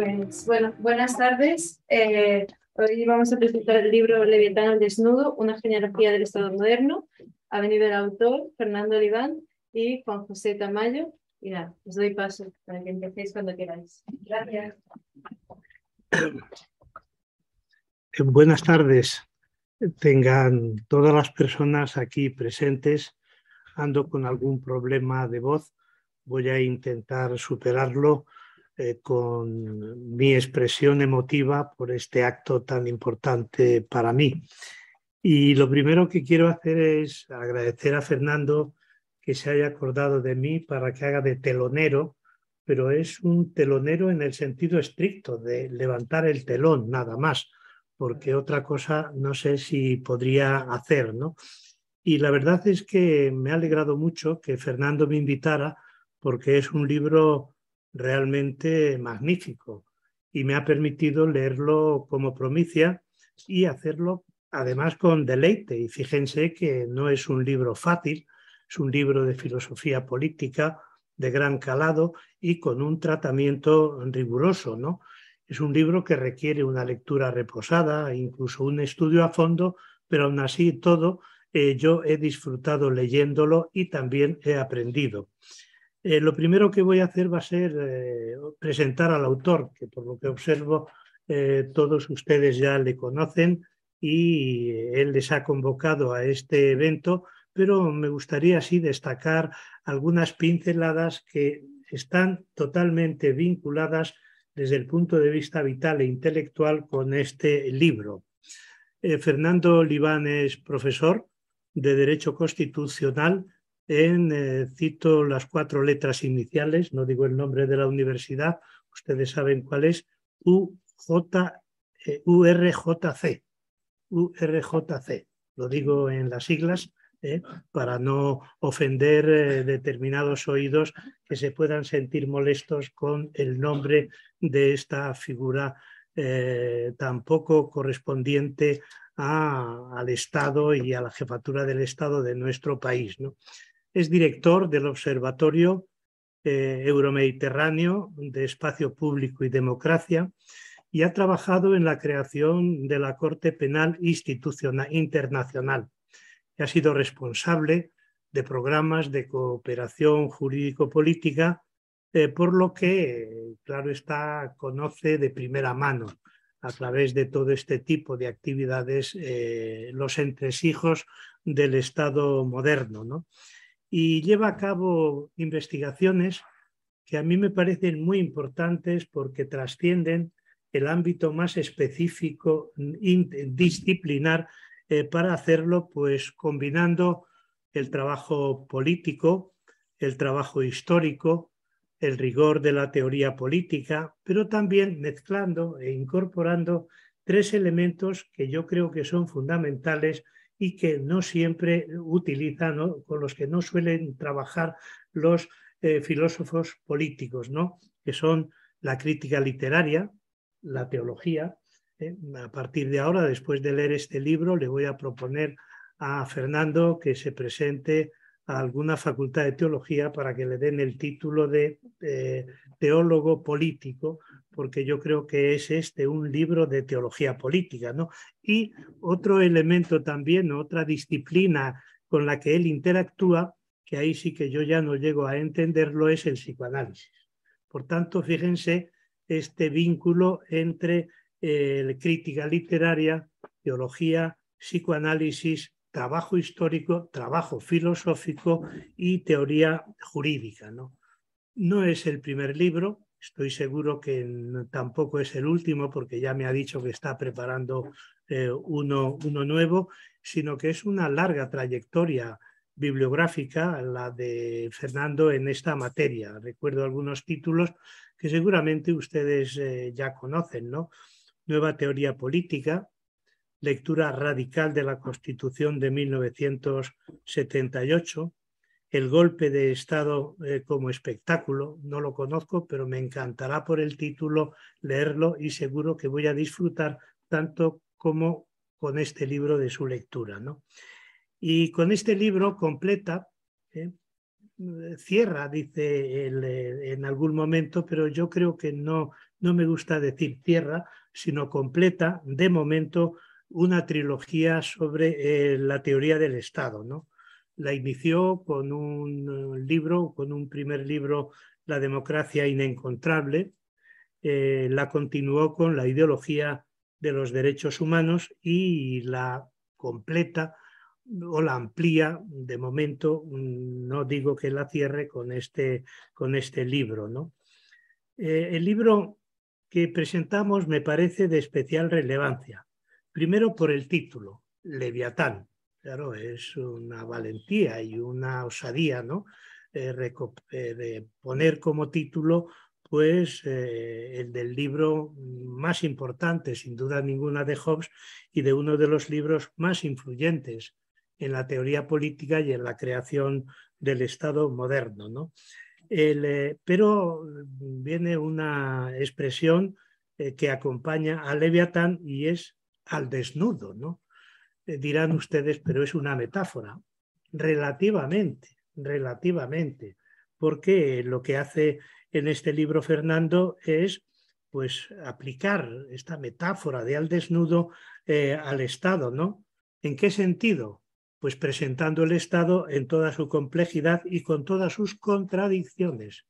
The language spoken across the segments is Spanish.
Pues bueno, buenas tardes. Hoy vamos a presentar el libro Leviatán al desnudo, una genealogía del Estado moderno. Ha venido el autor, Fernando Oliván y Juan José Tamayo. Y nada, os doy paso para que empecéis cuando queráis. Gracias. Buenas tardes. Tengan todas las personas aquí presentes. Ando con algún problema de voz. Voy a intentar superarlo con mi expresión emotiva por este acto tan importante para mí. Y lo primero que quiero hacer es agradecer a Fernando que se haya acordado de mí para que haga de telonero, pero es un telonero en el sentido estricto de levantar el telón, nada más, porque otra cosa no sé si podría hacer, ¿no? Y la verdad es que me ha alegrado mucho que Fernando me invitara porque es un libro realmente magnífico y me ha permitido leerlo como promicia y hacerlo además con deleite. Y fíjense que no es un libro fácil, es un libro de filosofía política de gran calado y con un tratamiento riguroso, ¿no? Es un libro que requiere una lectura reposada, incluso un estudio a fondo, pero aún así todo yo he disfrutado leyéndolo y también he aprendido. Lo primero que voy a hacer va a ser presentar al autor, que por lo que observo todos ustedes ya le conocen y él les ha convocado a este evento, pero me gustaría así destacar algunas pinceladas que están totalmente vinculadas desde el punto de vista vital e intelectual con este libro. Fernando Oliván es profesor de Derecho Constitucional cito las 4 letras iniciales, no digo el nombre de la universidad, ustedes saben cuál es, URJC. URJC, lo digo en las siglas para no ofender determinados oídos que se puedan sentir molestos con el nombre de esta figura tan poco correspondiente al Estado y a la jefatura del Estado de nuestro país, ¿no? Es director del Observatorio Euromediterráneo de Espacio Público y Democracia y ha trabajado en la creación de la Corte Penal Internacional y ha sido responsable de programas de cooperación jurídico-política, por lo que, claro está, conoce de primera mano a través de todo este tipo de actividades los entresijos del Estado moderno, ¿no? Y lleva a cabo investigaciones que a mí me parecen muy importantes porque trascienden el ámbito más específico, disciplinar, para hacerlo pues combinando el trabajo político, el trabajo histórico, el rigor de la teoría política, pero también mezclando e incorporando 3 elementos que yo creo que son fundamentales y que no siempre utilizan, ¿no? Con los que no suelen trabajar los filósofos políticos, ¿no? Que son la crítica literaria, la teología. A partir de ahora, después de leer este libro, le voy a proponer a Fernando que se presente a alguna facultad de teología para que le den el título de teólogo político, porque yo creo que es un libro de teología política, ¿no? Y otro elemento también, otra disciplina con la que él interactúa, que ahí sí que yo ya no llego a entenderlo, es el psicoanálisis. Por tanto, fíjense este vínculo entre crítica literaria, teología, psicoanálisis, trabajo histórico, trabajo filosófico y teoría jurídica, ¿no? No es el primer libro, estoy seguro que tampoco es el último, porque ya me ha dicho que está preparando uno nuevo, sino que es una larga trayectoria bibliográfica la de Fernando en esta materia. Recuerdo algunos títulos que seguramente ustedes ya conocen, ¿no? Nueva teoría política, lectura radical de la Constitución de 1978, el golpe de Estado como espectáculo, no lo conozco, pero me encantará por el título leerlo y seguro que voy a disfrutar tanto como con este libro de su lectura, ¿no? Y con este libro completa, cierra, dice él, en algún momento, pero yo creo que no no me gusta decir cierra, sino completa de momento una trilogía sobre la teoría del Estado, ¿no? La inició con un libro, con un primer libro, La democracia inencontrable, la continuó con la ideología de los derechos humanos y la completa o la amplía, de momento, no digo que la cierre con este libro, ¿no? El libro que presentamos me parece de especial relevancia. Primero por el título, Leviatán. Claro, es una valentía y una osadía, ¿no? De poner como título pues el del libro más importante, sin duda ninguna, de Hobbes y de uno de los libros más influyentes en la teoría política y en la creación del Estado moderno, ¿no? Pero viene una expresión que acompaña a Leviatán y es al desnudo, ¿no? Dirán ustedes, pero es una metáfora. Relativamente, porque lo que hace en este libro Fernando es pues aplicar esta metáfora de al desnudo al Estado, ¿no? ¿En qué sentido? Pues presentando el Estado en toda su complejidad y con todas sus contradicciones,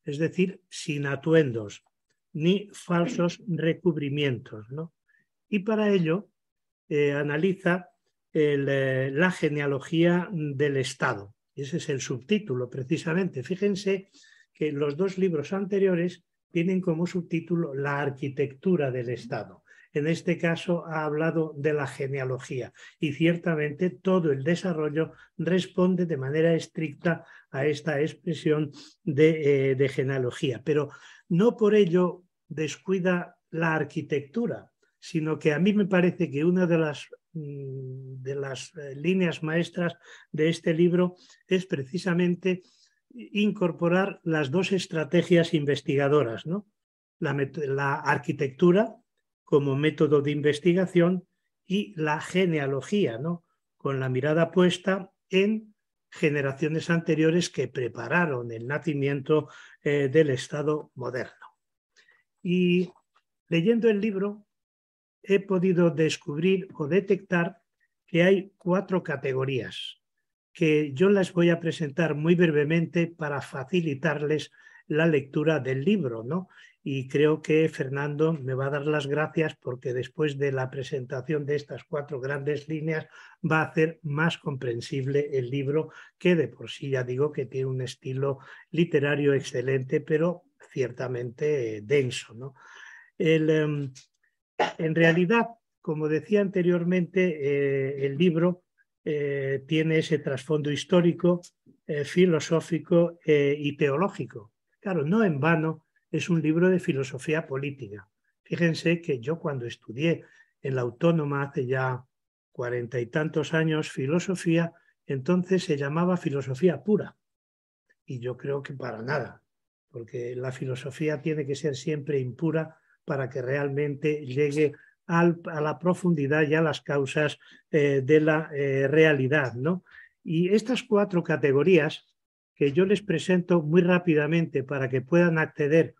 es decir, sin atuendos ni falsos recubrimientos, ¿no? Y para ello analiza la genealogía del Estado. Ese es el subtítulo, precisamente. Fíjense que los dos libros anteriores tienen como subtítulo la arquitectura del Estado. En este caso ha hablado de la genealogía y ciertamente todo el desarrollo responde de manera estricta a esta expresión de genealogía. Pero no por ello descuida la arquitectura, sino que a mí me parece que una de las líneas maestras de este libro es precisamente incorporar las dos estrategias investigadoras, ¿no? La arquitectura como método de investigación y la genealogía, ¿no? Con la mirada puesta en generaciones anteriores que prepararon el nacimiento del Estado moderno. Y leyendo el libro he podido descubrir o detectar que hay 4 categorías que yo las voy a presentar muy brevemente para facilitarles la lectura del libro, ¿no? Y creo que Fernando me va a dar las gracias porque después de la presentación de estas 4 grandes líneas va a hacer más comprensible el libro, que de por sí ya digo que tiene un estilo literario excelente, pero ciertamente denso, ¿no? En realidad, como decía anteriormente, el libro tiene ese trasfondo histórico, filosófico y teológico. Claro, no en vano es un libro de filosofía política. Fíjense que yo cuando estudié en la Autónoma hace ya 40 y tantos años filosofía, entonces se llamaba filosofía pura. Y yo creo que para nada, porque la filosofía tiene que ser siempre impura para que realmente llegue a la profundidad y a las causas de la realidad, ¿no? Y estas 4 categorías que yo les presento muy rápidamente para que puedan acceder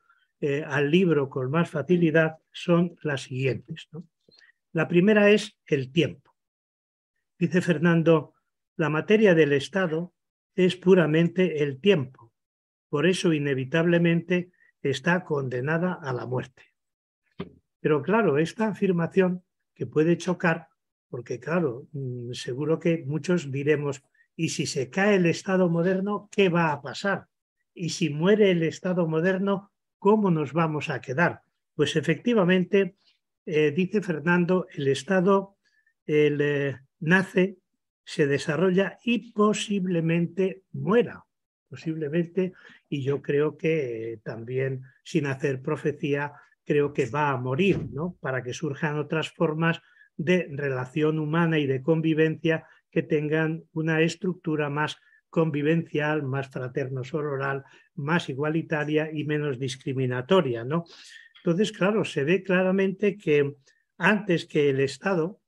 al libro con más facilidad son las siguientes, ¿no? La primera es el tiempo. Dice Fernando, la materia del Estado es puramente el tiempo. Por eso, inevitablemente, está condenada a la muerte. Pero claro, esta afirmación que puede chocar, porque claro, seguro que muchos diremos, ¿y si se cae el Estado moderno, qué va a pasar? Y si muere el Estado moderno, ¿cómo nos vamos a quedar? Pues efectivamente, dice Fernando, el Estado nace, se desarrolla y posiblemente muera. Posiblemente, y yo creo que también, sin hacer profecía, creo que va a morir, ¿no? Para que surjan otras formas de relación humana y de convivencia que tengan una estructura más convivencial, más fraterno-sororal, más igualitaria y menos discriminatoria, ¿no? Entonces, claro, se ve claramente que antes que el Estado,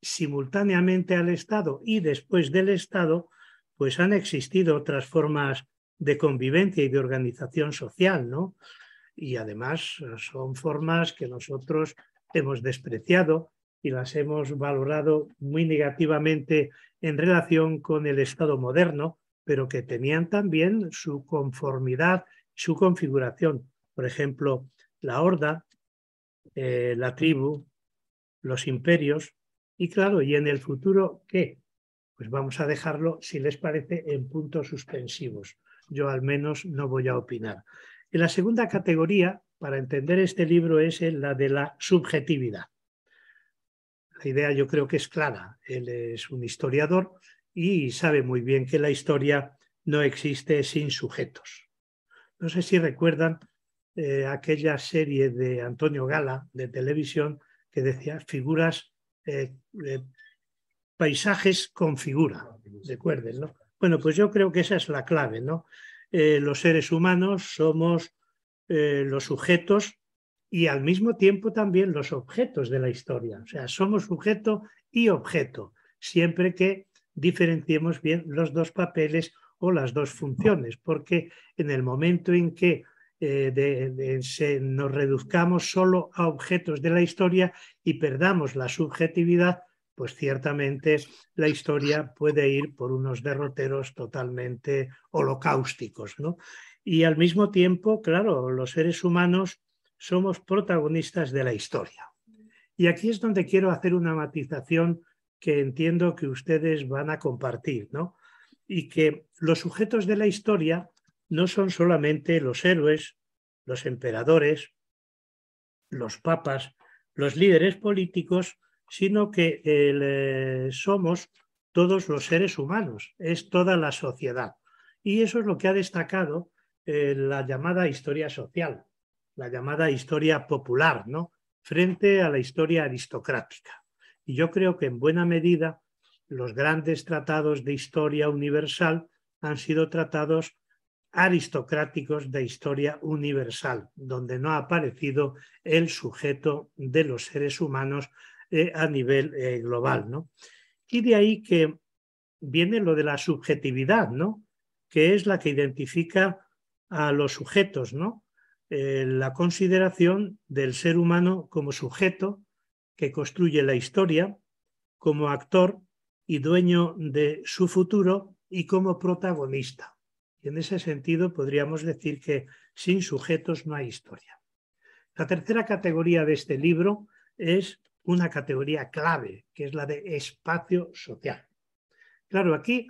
simultáneamente al Estado y después del Estado, pues han existido otras formas de convivencia y de organización social, ¿no? y además son formas que nosotros hemos despreciado y las hemos valorado muy negativamente en relación con el Estado moderno, pero que tenían también su conformidad, su configuración. Por ejemplo, la horda, la tribu, los imperios, y claro, ¿y en el futuro qué? Pues vamos a dejarlo, si les parece, en puntos suspensivos. Yo al menos no voy a opinar. Y la segunda categoría, para entender este libro, es la de la subjetividad. La idea yo creo que es clara. Él es un historiador y sabe muy bien que la historia no existe sin sujetos. No sé si recuerdan aquella serie de Antonio Gala de televisión que decía figuras, paisajes con figura, recuerden, ¿no? Bueno, pues yo creo que esa es la clave, ¿no? Los seres humanos somos los sujetos y al mismo tiempo también los objetos de la historia. O sea, somos sujeto y objeto, siempre que diferenciemos bien los dos papeles o las dos funciones, porque en el momento en que nos reduzcamos solo a objetos de la historia y perdamos la subjetividad, pues ciertamente la historia puede ir por unos derroteros totalmente holocausticos, ¿no? Y al mismo tiempo, claro, los seres humanos somos protagonistas de la historia. Y aquí es donde quiero hacer una matización que entiendo que ustedes van a compartir, ¿no? Y que los sujetos de la historia no son solamente los héroes, los emperadores, los papas, los líderes políticos, sino que somos todos los seres humanos, es toda la sociedad. Y eso es lo que ha destacado la llamada historia social, la llamada historia popular, ¿no? Frente a la historia aristocrática. Y yo creo que en buena medida los grandes tratados de historia universal han sido tratados aristocráticos de historia universal, donde no ha aparecido el sujeto de los seres humanos a nivel global, ¿no? Y de ahí que viene lo de la subjetividad, ¿no? Que es la que identifica a los sujetos, ¿no? La consideración del ser humano como sujeto que construye la historia, como actor y dueño de su futuro y como protagonista. Y en ese sentido podríamos decir que sin sujetos no hay historia. La tercera categoría de este libro es una categoría clave, que es la de espacio social. Claro, aquí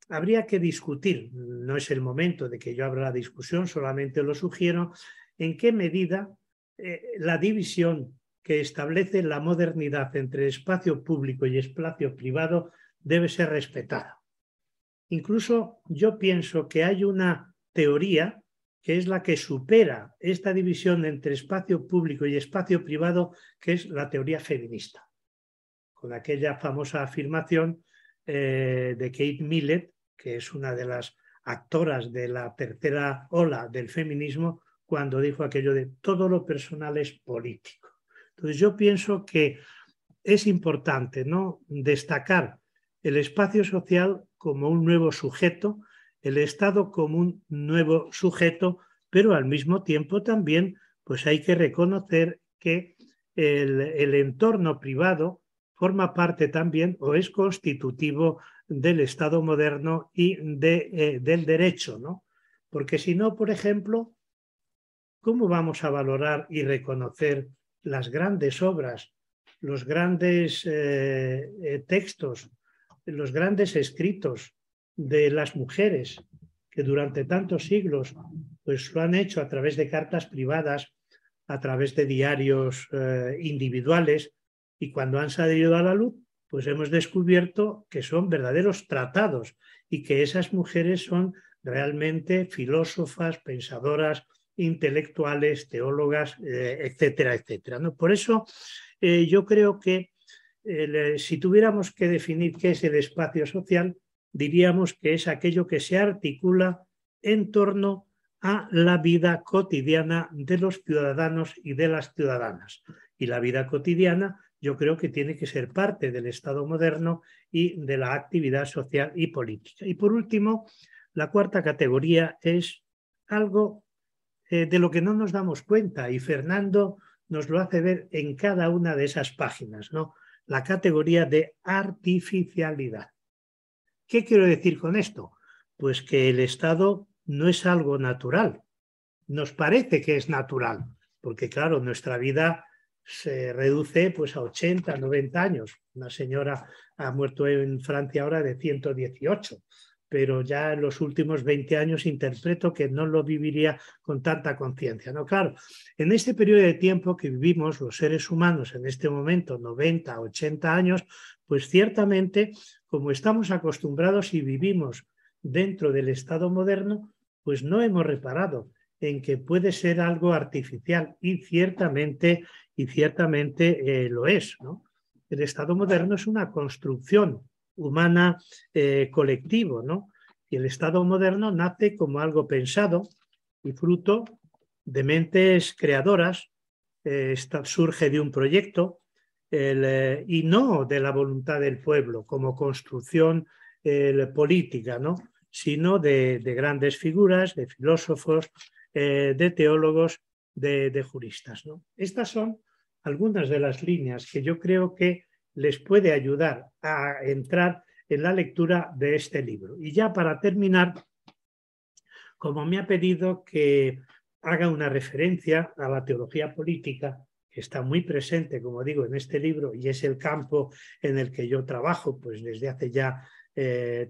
habría que discutir, no es el momento de que yo abra la discusión, solamente lo sugiero, en qué medida la división que establece la modernidad entre espacio público y espacio privado debe ser respetada. Incluso yo pienso que hay una teoría que es la que supera esta división entre espacio público y espacio privado, que es la teoría feminista, con aquella famosa afirmación de Kate Millett, que es una de las actoras de la tercera ola del feminismo, cuando dijo aquello de todo lo personal es político. Entonces yo pienso que es importante, ¿no?, destacar el espacio social como un nuevo sujeto, el Estado como un nuevo sujeto, pero al mismo tiempo también pues hay que reconocer que el entorno privado forma parte también o es constitutivo del Estado moderno y del derecho, ¿no? Porque si no, por ejemplo, ¿cómo vamos a valorar y reconocer las grandes obras, los grandes textos, los grandes escritos de las mujeres que durante tantos siglos pues lo han hecho a través de cartas privadas, a través de diarios individuales, y cuando han salido a la luz pues hemos descubierto que son verdaderos tratados y que esas mujeres son realmente filósofas, pensadoras, intelectuales, teólogas, etcétera, etcétera, ¿no? Por eso yo creo que si tuviéramos que definir qué es el espacio social, diríamos que es aquello que se articula en torno a la vida cotidiana de los ciudadanos y de las ciudadanas. Y la vida cotidiana yo creo que tiene que ser parte del Estado moderno y de la actividad social y política. Y por último, la cuarta categoría es algo de lo que no nos damos cuenta, y Fernando nos lo hace ver en cada una de esas páginas, ¿no? La categoría de artificialidad. ¿Qué quiero decir con esto? Pues que el Estado no es algo natural. Nos parece que es natural, porque claro, nuestra vida se reduce pues a 80, 90 años. Una señora ha muerto en Francia ahora de 118, pero ya en los últimos 20 años interpreto que no lo viviría con tanta conciencia, ¿no? Claro, en este periodo de tiempo que vivimos los seres humanos en este momento, 90, 80 años, pues ciertamente, como estamos acostumbrados y vivimos dentro del Estado moderno, pues no hemos reparado en que puede ser algo artificial y ciertamente lo es, ¿no? El Estado moderno es una construcción humana colectivo, ¿no? Y el Estado moderno nace como algo pensado y fruto de mentes creadoras, surge de un proyecto y no de la voluntad del pueblo como construcción política, ¿no? Sino de grandes figuras, de filósofos, de teólogos, de juristas, ¿no? Estas son algunas de las líneas que yo creo que les puede ayudar a entrar en la lectura de este libro. Y ya para terminar, como me ha pedido que haga una referencia a la teología política, que está muy presente, como digo, en este libro, y es el campo en el que yo trabajo pues desde hace ya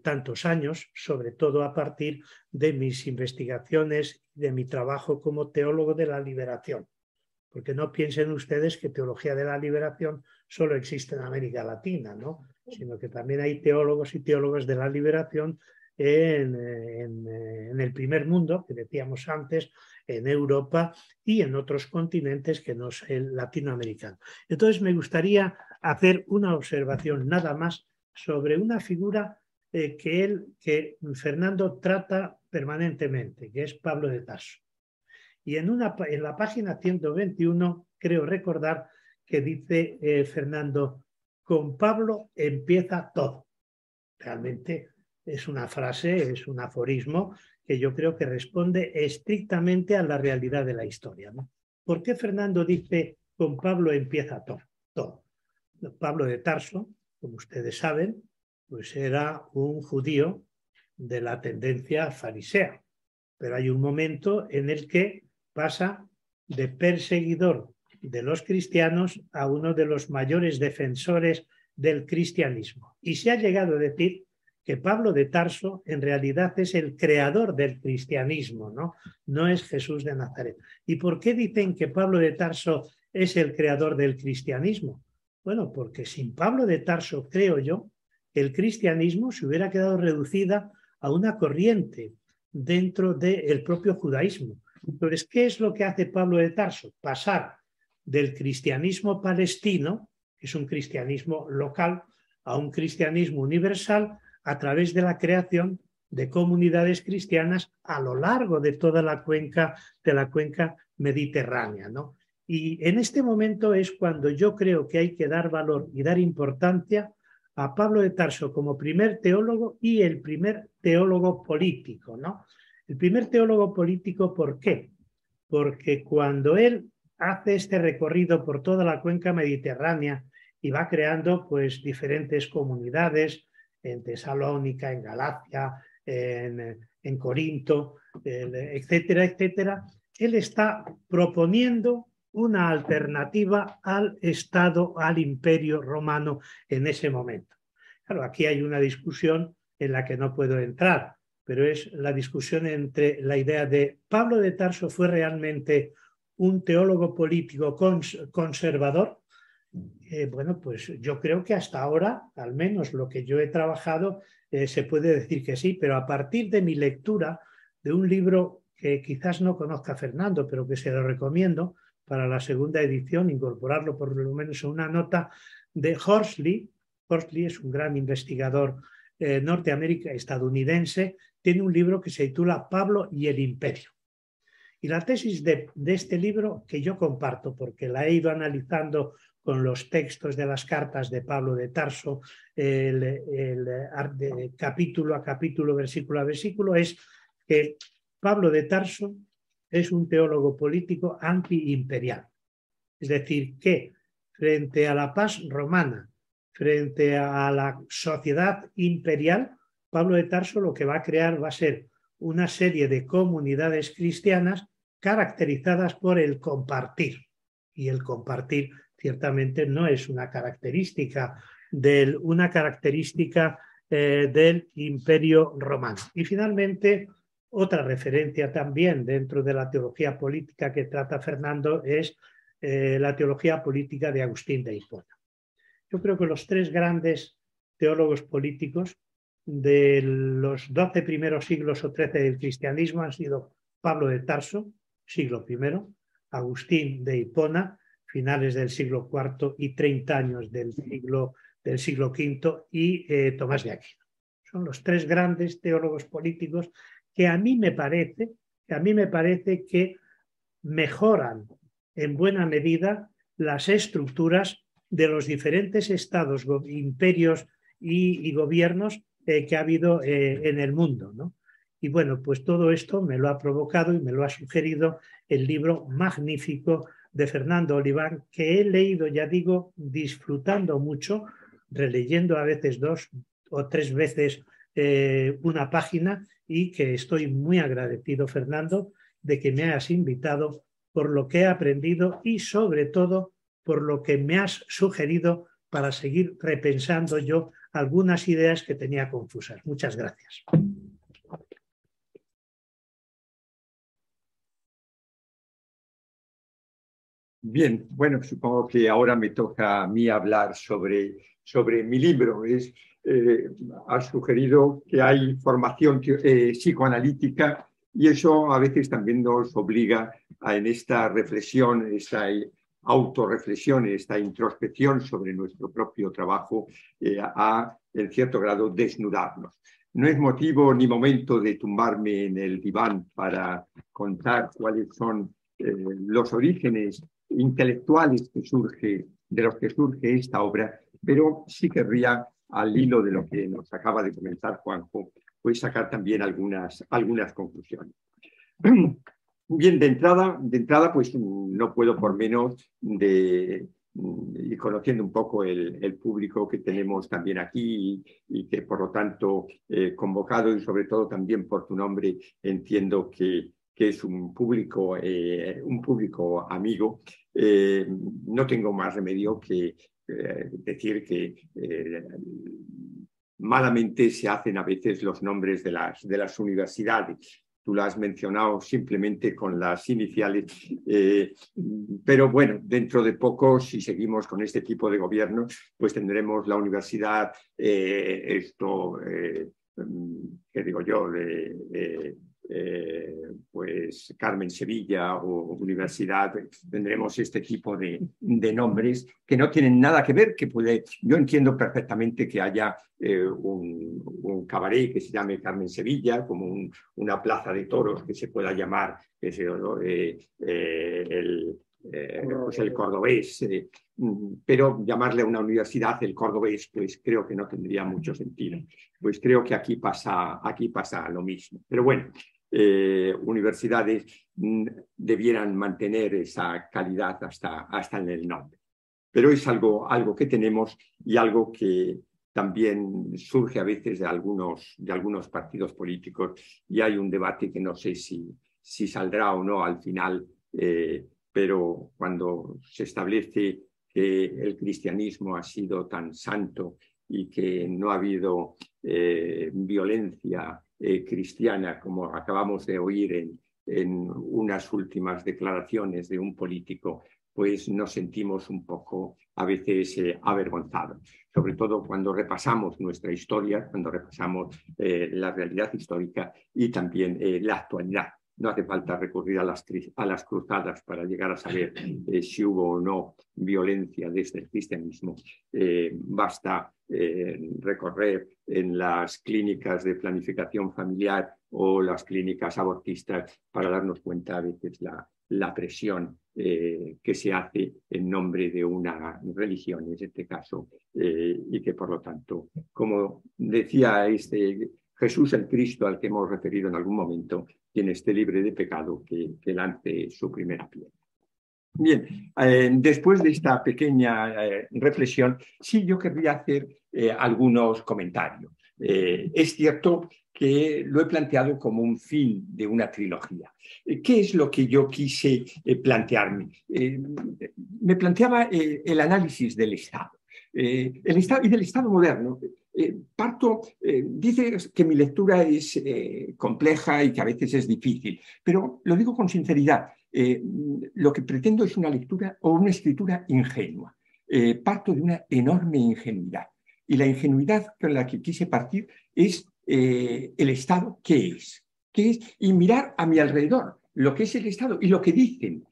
tantos años, sobre todo a partir de mis investigaciones, de mi trabajo como teólogo de la liberación. Porque no piensen ustedes que teología de la liberación solo existe en América Latina, ¿no? Sino que también hay teólogos y teólogas de la liberación en el primer mundo, que decíamos antes, en Europa y en otros continentes que no es el latinoamericano. Entonces me gustaría hacer una observación nada más sobre una figura que Fernando trata permanentemente, que es Pablo de Tarso. Y en la página 121 creo recordar que dice Fernando, con Pablo empieza todo. Realmente es una frase, es un aforismo que yo creo que responde estrictamente a la realidad de la historia, ¿no? ¿Por qué Fernando dice con Pablo empieza todo? Todo. Pablo de Tarso, como ustedes saben, pues era un judío de la tendencia farisea, pero hay un momento en el que pasa de perseguidor de los cristianos a uno de los mayores defensores del cristianismo. Y se ha llegado a decir que Pablo de Tarso en realidad es el creador del cristianismo, ¿no? No es Jesús de Nazaret. ¿Y por qué dicen que Pablo de Tarso es el creador del cristianismo? Bueno, porque sin Pablo de Tarso, creo yo, el cristianismo se hubiera quedado reducida a una corriente dentro del propio judaísmo. Entonces, ¿qué es lo que hace Pablo de Tarso? Pasar del cristianismo palestino, que es un cristianismo local, a un cristianismo universal a través de la creación de comunidades cristianas a lo largo de toda la cuenca mediterránea, ¿no? Y en este momento es cuando yo creo que hay que dar valor y dar importancia a Pablo de Tarso como primer teólogo y el primer teólogo político, ¿no? El primer teólogo político, ¿por qué? Porque cuando él hace este recorrido por toda la cuenca mediterránea y va creando pues diferentes comunidades en Tesalónica, en Galacia, en Corinto, etcétera, etcétera, él está proponiendo una alternativa al Estado, al Imperio Romano en ese momento. Claro, aquí hay una discusión en la que no puedo entrar, pero es la discusión entre la idea de Pablo de Tarso fue realmente un teólogo político conservador. Bueno, pues yo creo que hasta ahora, al menos lo que yo he trabajado, se puede decir que sí, pero a partir de mi lectura de un libro que quizás no conozca Fernando, pero que se lo recomiendo para la segunda edición, incorporarlo por lo menos en una nota, de Horsley. Horsley es un gran investigador estadounidense, tiene un libro que se titula Pablo y el Imperio. Y la tesis de este libro, que yo comparto porque la he ido analizando con los textos de las cartas de Pablo de Tarso, capítulo a capítulo, versículo a versículo, es que Pablo de Tarso es un teólogo político antiimperial. Es decir, que frente a la paz romana, frente a la sociedad imperial, Pablo de Tarso lo que va a crear va a ser una serie de comunidades cristianas caracterizadas por el compartir. Y el compartir ciertamente no es una característica del Imperio Romano. Y finalmente, otra referencia también dentro de la teología política que trata Fernando es la teología política de Agustín de Hipona. Yo creo que los tres grandes teólogos políticos de los 12 primeros siglos o 13 del cristianismo han sido Pablo de Tarso, siglo I, Agustín de Hipona, finales del siglo IV y 30 años del siglo V, y Tomás de Aquino. Son los tres grandes teólogos políticos que a mí me parece que mejoran en buena medida las estructuras de los diferentes estados, imperios y gobiernos que ha habido en el mundo, ¿no? Y bueno, pues todo esto me lo ha provocado y me lo ha sugerido el libro magnífico de Fernando Oliván, que he leído, ya digo, disfrutando mucho, releyendo a veces 2 o 3 veces una página, y que estoy muy agradecido, Fernando, de que me hayas invitado, por lo que he aprendido y sobre todo por lo que me has sugerido para seguir repensando yo algunas ideas que tenía confusas. Muchas gracias. Bien, bueno, supongo que ahora me toca a mí hablar sobre mi libro. Has sugerido que hay formación psicoanalítica, y eso a veces también nos obliga en esta reflexión, esta autorreflexión, esta introspección sobre nuestro propio trabajo, a, en cierto grado, desnudarnos. No es motivo ni momento de tumbarme en el diván para contar cuáles son los orígenes intelectuales de los que surge esta obra, pero sí querría, al hilo de lo que nos acaba de comentar Juanjo, pues sacar también algunas conclusiones. Bien, de entrada, pues no puedo por menos de, y conociendo un poco el público que tenemos también aquí, y que por lo tanto convocado, y sobre todo también por tu nombre, entiendo que es un público amigo, no tengo más remedio que decir que malamente se hacen a veces los nombres de las universidades. Tú lo has mencionado simplemente con las iniciales, pero bueno, dentro de poco, si seguimos con este tipo de gobierno, pues tendremos la universidad, ¿qué digo yo?, pues Carmen Sevilla o Universidad. Tendremos este tipo de nombres que no tienen nada que ver, yo entiendo perfectamente que haya un cabaret que se llame Carmen Sevilla, como una plaza de toros que se pueda llamar pues el Cordobés, pero llamarle a una universidad el Cordobés, pues creo que no tendría mucho sentido. Pues creo que aquí pasa lo mismo. Pero bueno, universidades debieran mantener esa calidad hasta en el nombre. Pero es algo que tenemos, y algo que también surge a veces de algunos partidos políticos, y hay un debate que no sé si saldrá o no al final, pero cuando se establece que el cristianismo ha sido tan santo y que no ha habido violencia cristiana, como acabamos de oír en unas últimas declaraciones de un político, pues nos sentimos un poco a veces avergonzados, sobre todo cuando repasamos nuestra historia, cuando repasamos la realidad histórica y también la actualidad. No hace falta recurrir a las cruzadas para llegar a saber si hubo o no violencia desde el cristianismo. Basta recorrer en las clínicas de planificación familiar o las clínicas abortistas para darnos cuenta a veces la presión que se hace en nombre de una religión, en este caso, y que por lo tanto, como decía este Jesús el Cristo, al que hemos referido en algún momento, quien esté libre de pecado, que lance su primera piedra. Bien, después de esta pequeña reflexión, sí, yo querría hacer algunos comentarios. Es cierto que lo he planteado como un fin de una trilogía. ¿Qué es lo que yo quise plantearme? Me planteaba el análisis del Estado. El Estado y del Estado moderno. Dice que mi lectura es compleja y que a veces es difícil, pero lo digo con sinceridad. Lo que pretendo es una lectura o una escritura ingenua. Parto de una enorme ingenuidad. Y la ingenuidad con la que quise partir es el Estado, ¿qué es? ¿Qué es? Y mirar a mi alrededor lo que es el Estado y lo que dicen.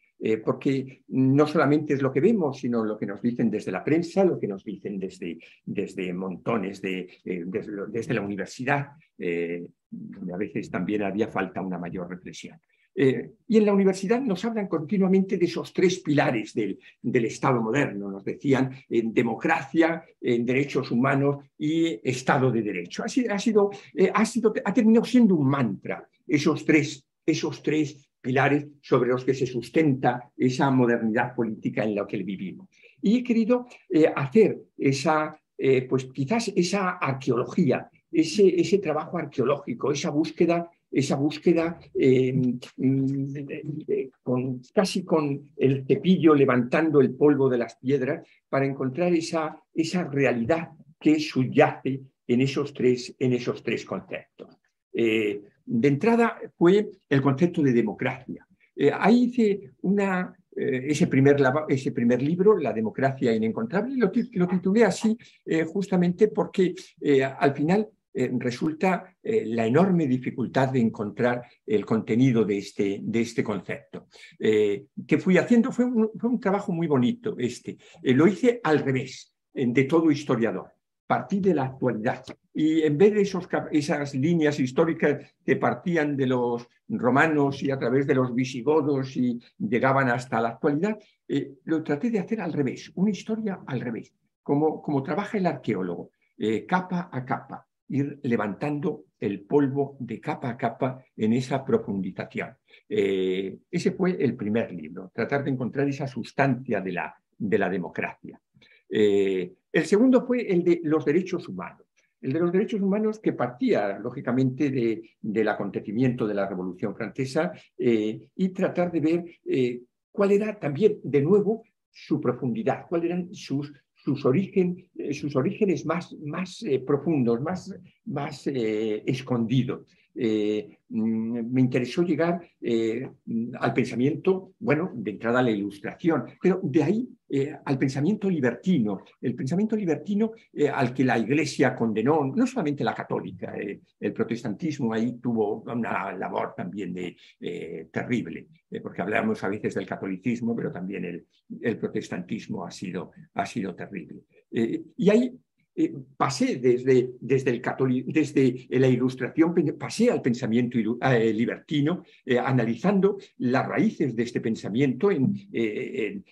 Porque no solamente es lo que vemos, sino lo que nos dicen desde la prensa, lo que nos dicen desde montones, desde la universidad, donde a veces también había falta una mayor reflexión. Y en la universidad nos hablan continuamente de esos tres pilares del Estado moderno. Nos decían democracia, derechos humanos y Estado de Derecho. Ha terminado siendo un mantra esos tres pilares sobre los que se sustenta esa modernidad política en la que vivimos. Y he querido hacer pues quizás esa arqueología, ese trabajo arqueológico, esa búsqueda casi con el cepillo levantando el polvo de las piedras para encontrar esa realidad que subyace en esos tres conceptos. De entrada fue el concepto de democracia. Ahí hice ese primer libro, La democracia inencontrable, lo titulé así justamente porque al final resulta la enorme dificultad de encontrar el contenido de este concepto. Que fui haciendo fue un trabajo muy bonito. Lo hice al revés de todo historiador. Partí de la actualidad y en vez de esas líneas históricas que partían de los romanos y a través de los visigodos y llegaban hasta la actualidad, lo traté de hacer al revés, una historia al revés, como trabaja el arqueólogo, capa a capa, ir levantando el polvo de capa a capa en esa profundización. Ese fue el primer libro, tratar de encontrar esa sustancia de la democracia. El segundo fue el de los derechos humanos. El de los derechos humanos que partía, lógicamente, del acontecimiento de la Revolución Francesa y tratar de ver cuál era también, de nuevo, su profundidad, cuáles eran sus orígenes más profundos, más escondidos. Me interesó llegar al pensamiento, bueno, de entrada a la Ilustración, pero de ahí al pensamiento libertino, el pensamiento libertino al que la Iglesia condenó, no solamente la católica, el protestantismo ahí tuvo una labor también terrible, porque hablamos a veces del catolicismo, pero también el protestantismo ha sido terrible. Y ahí pasé desde la Ilustración, pasé al pensamiento libertino, analizando las raíces de este pensamiento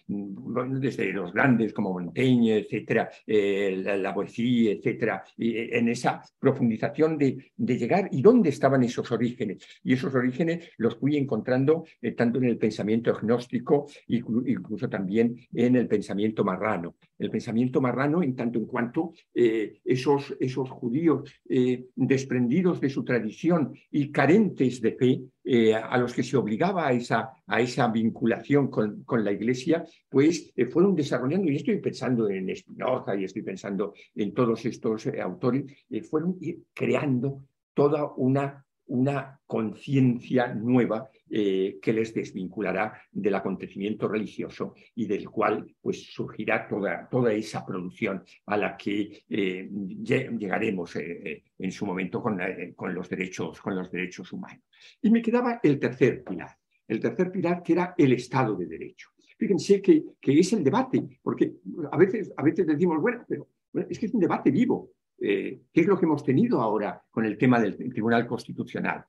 desde los grandes como Montaigne, etcétera, Lavoisier, etcétera, en esa profundización de llegar y dónde estaban esos orígenes. Y esos orígenes los fui encontrando tanto en el pensamiento gnóstico, incluso también en el pensamiento marrano. El pensamiento marrano, en tanto en cuanto esos judíos desprendidos de su tradición y carentes de fe, a los que se obligaba a esa vinculación con la Iglesia, pues fueron desarrollando, y estoy pensando en Spinoza y estoy pensando en todos estos autores, fueron creando toda una conciencia nueva que les desvinculará del acontecimiento religioso y del cual pues surgirá toda esa producción a la que llegaremos en su momento con los derechos humanos. Y me quedaba el tercer pilar que era el Estado de Derecho. Fíjense que es el debate, porque a veces decimos, bueno, pero es que es un debate vivo. ¿Qué es lo que hemos tenido ahora con el tema del Tribunal Constitucional?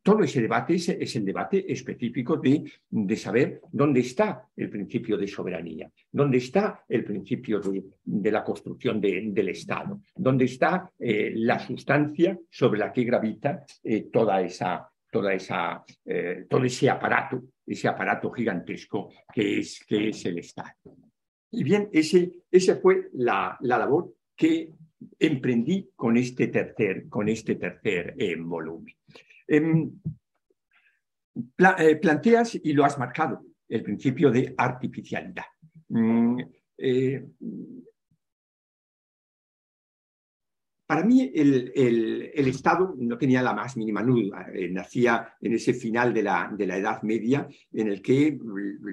todo ese debate es el debate específico de saber dónde está el principio de soberanía, dónde está el principio de la construcción del Estado, dónde está la sustancia sobre la que gravita todo ese aparato gigantesco que es el Estado. Y bien, esa fue la labor que emprendí con este tercer volumen. Planteas, y lo has marcado, el principio de artificialidad. Para mí el Estado no tenía la más mínima duda. Nacía en ese final de la Edad Media, en el que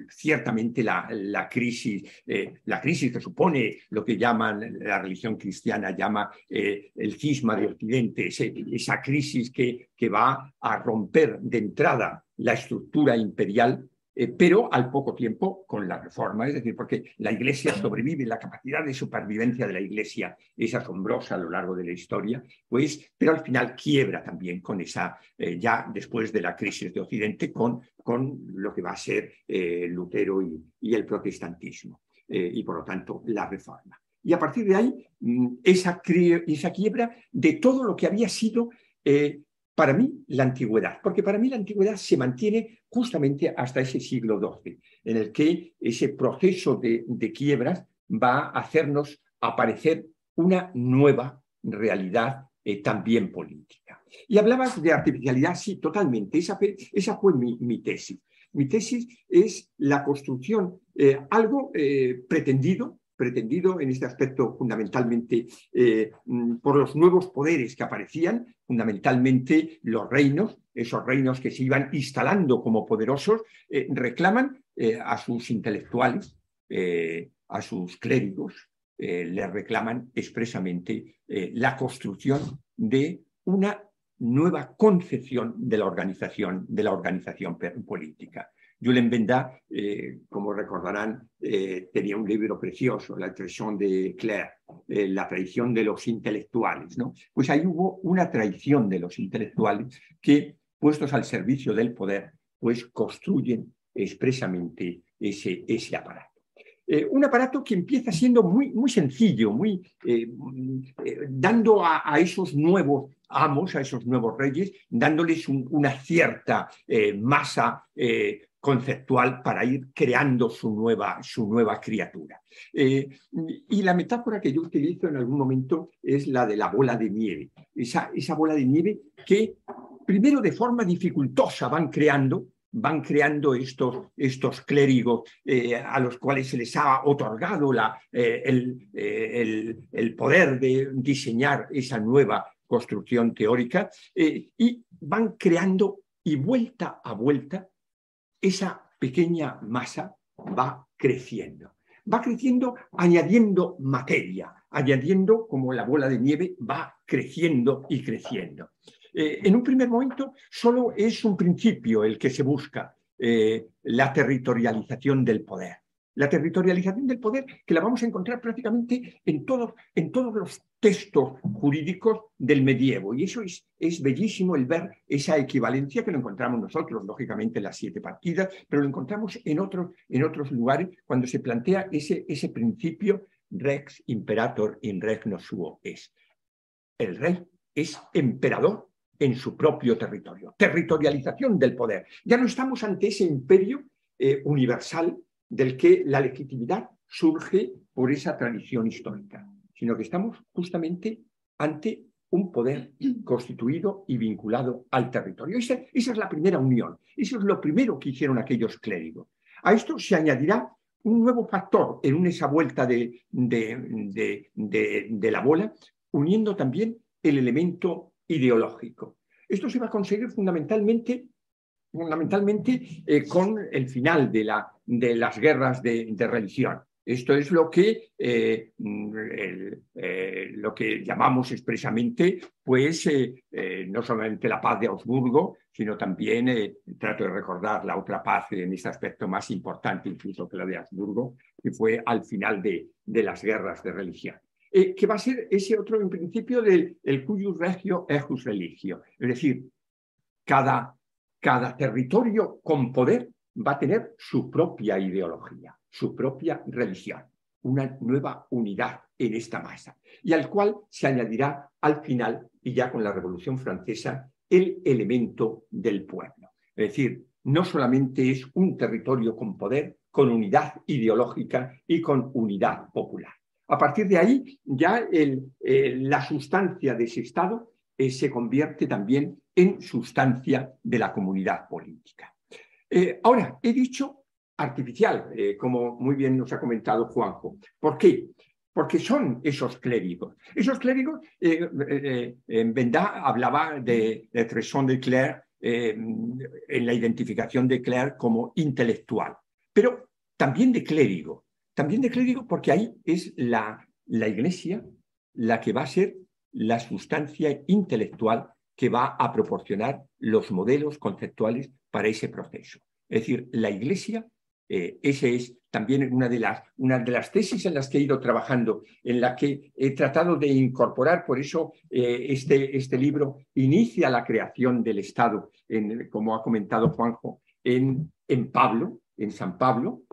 ciertamente la crisis que supone lo que llaman la religión cristiana, llama el cisma de Occidente, esa crisis que va a romper de entrada la estructura imperial, pero al poco tiempo con la reforma, es decir, porque la Iglesia sobrevive, la capacidad de supervivencia de la Iglesia es asombrosa a lo largo de la historia, pero al final quiebra también con esa, ya después de la crisis de Occidente, con lo que va a ser Lutero y el protestantismo, y por lo tanto la reforma. Y a partir de ahí, esa quiebra de todo lo que había sido para mí la antigüedad, porque para mí la antigüedad se mantiene justamente hasta ese siglo XII, en el que ese proceso de quiebras va a hacernos aparecer una nueva realidad también política. Y hablabas de artificialidad, sí, totalmente, esa fue mi tesis. Mi tesis es la construcción, algo pretendido en este aspecto fundamentalmente por los nuevos poderes que aparecían, fundamentalmente los reinos, esos reinos que se iban instalando como poderosos, reclaman a sus intelectuales, a sus clérigos, les reclaman expresamente la construcción de una nueva concepción de la organización política. Julen Benda, como recordarán, tenía un libro precioso, La traición de Clerc, la traición de los intelectuales, ¿no? Pues ahí hubo una traición de los intelectuales que, puestos al servicio del poder, pues construyen expresamente ese aparato. Un aparato que empieza siendo muy, muy sencillo, dando a esos nuevos amos, a esos nuevos reyes, dándoles una cierta masa conceptual para ir creando su nueva criatura. Y la metáfora que yo utilizo en algún momento es la de la bola de nieve. Esa bola de nieve que primero de forma dificultosa van creando estos clérigos a los cuales se les ha otorgado el poder de diseñar esa nueva construcción teórica, y van creando, y vuelta a vuelta esa pequeña masa va creciendo añadiendo materia, añadiendo, como la bola de nieve va creciendo y creciendo. En un primer momento solo es un principio el que se busca, la territorialización del poder. La territorialización del poder, que la vamos a encontrar prácticamente en todos los textos jurídicos del medievo. Y eso es bellísimo el ver esa equivalencia, que lo encontramos nosotros, lógicamente, en las 7 partidas, pero lo encontramos en otros lugares cuando se plantea ese principio rex imperator in regno suo es. El rey es emperador en su propio territorio. Territorialización del poder. Ya no estamos ante ese imperio universal del que la legitimidad surge por esa tradición histórica, sino que estamos justamente ante un poder constituido y vinculado al territorio. Esa es la primera unión. Eso es lo primero que hicieron aquellos clérigos. A esto se añadirá un nuevo factor en esa vuelta de la bola, uniendo también el elemento ideológico. Esto se va a conseguir fundamentalmente con el final de las guerras de religión. Esto es lo que llamamos expresamente, pues, no solamente la paz de Augsburgo, sino también, trato de recordar la otra paz en este aspecto más importante incluso que la de Augsburgo, que fue al final de las guerras de religión. Que va a ser ese otro en principio del cuius regio ejus religio, es decir, cada territorio con poder va a tener su propia ideología, su propia religión, una nueva unidad en esta masa, y al cual se añadirá al final, y ya con la Revolución Francesa, el elemento del pueblo. Es decir, no solamente es un territorio con poder, con unidad ideológica y con unidad popular. A partir de ahí, ya la sustancia de ese Estado se convierte también en sustancia de la comunidad política. Ahora, he dicho artificial, como muy bien nos ha comentado Juanjo. ¿Por qué? Porque son esos clérigos. Esos clérigos, Benda hablaba de Tresson de Clerc, en la identificación de Clerc como intelectual, pero también de clérigo porque ahí es la Iglesia la que va a ser la sustancia intelectual que va a proporcionar los modelos conceptuales para ese proceso. Es decir, la Iglesia, ese es también una de las tesis en las que he ido trabajando, en la que he tratado de incorporar, por eso este libro inicia la creación del Estado, como ha comentado Juanjo, en Pablo, en San Pablo,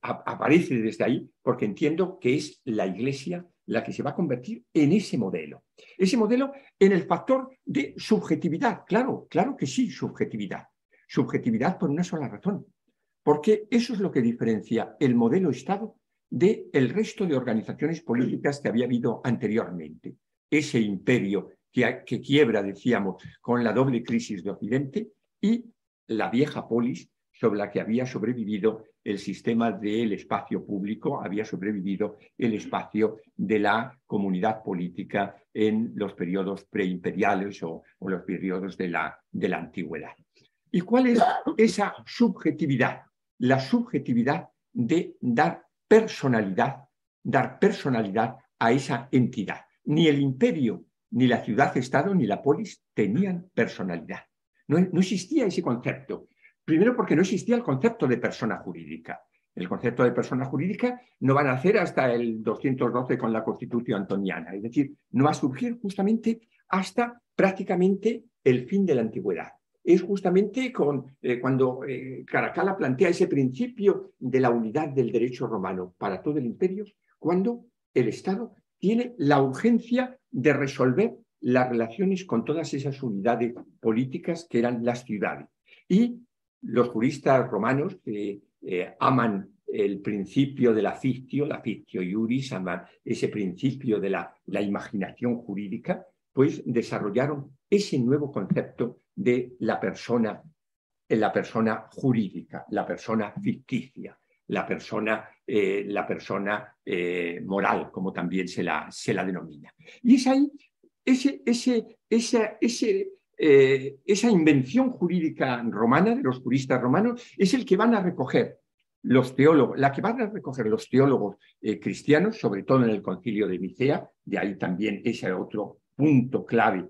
aparece desde ahí, porque entiendo que es la Iglesia la que se va a convertir en ese modelo en el factor de subjetividad. Claro que sí, subjetividad por una sola razón, porque eso es lo que diferencia el modelo Estado del resto de organizaciones políticas que había habido anteriormente. Ese imperio que quiebra, decíamos, con la doble crisis de Occidente, y la vieja polis sobre la que había sobrevivido el sistema del espacio público, había sobrevivido el espacio de la comunidad política en los periodos preimperiales o los periodos de la antigüedad. ¿Y cuál es esa subjetividad? La subjetividad de dar personalidad a esa entidad. Ni el imperio, ni la ciudad-estado, ni la polis tenían personalidad. No existía ese concepto. Primero porque no existía el concepto de persona jurídica. El concepto de persona jurídica no va a nacer hasta el 212 con la Constitución antoniana. Es decir, no va a surgir justamente hasta prácticamente el fin de la antigüedad. Es justamente cuando Caracalla plantea ese principio de la unidad del derecho romano para todo el imperio, cuando el Estado tiene la urgencia de resolver las relaciones con todas esas unidades políticas que eran las ciudades. Y los juristas romanos aman el principio de la fictio iuris, aman ese principio de la imaginación jurídica, pues desarrollaron ese nuevo concepto de la persona jurídica, la persona ficticia, la persona moral, como también se la denomina. Y es ahí esa invención jurídica romana de los juristas romanos es el que van a recoger los teólogos, la que van a recoger los teólogos cristianos, sobre todo en el Concilio de Nicea. De ahí también ese otro punto clave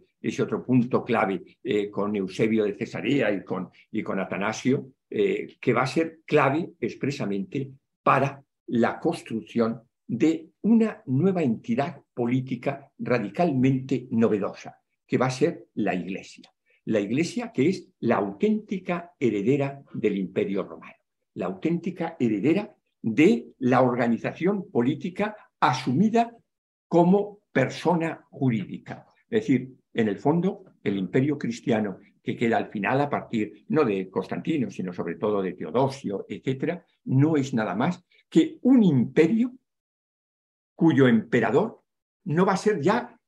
con Eusebio de Cesarea y con Atanasio, que va a ser clave expresamente para la construcción de una nueva entidad política radicalmente novedosa, que va a ser la Iglesia. La Iglesia, que es la auténtica heredera del Imperio Romano, la auténtica heredera de la organización política asumida como persona jurídica. Es decir, en el fondo, el Imperio cristiano, que queda al final a partir no de Constantino, sino sobre todo de Teodosio, etcétera, no es nada más que un imperio cuyo emperador no va a ser ya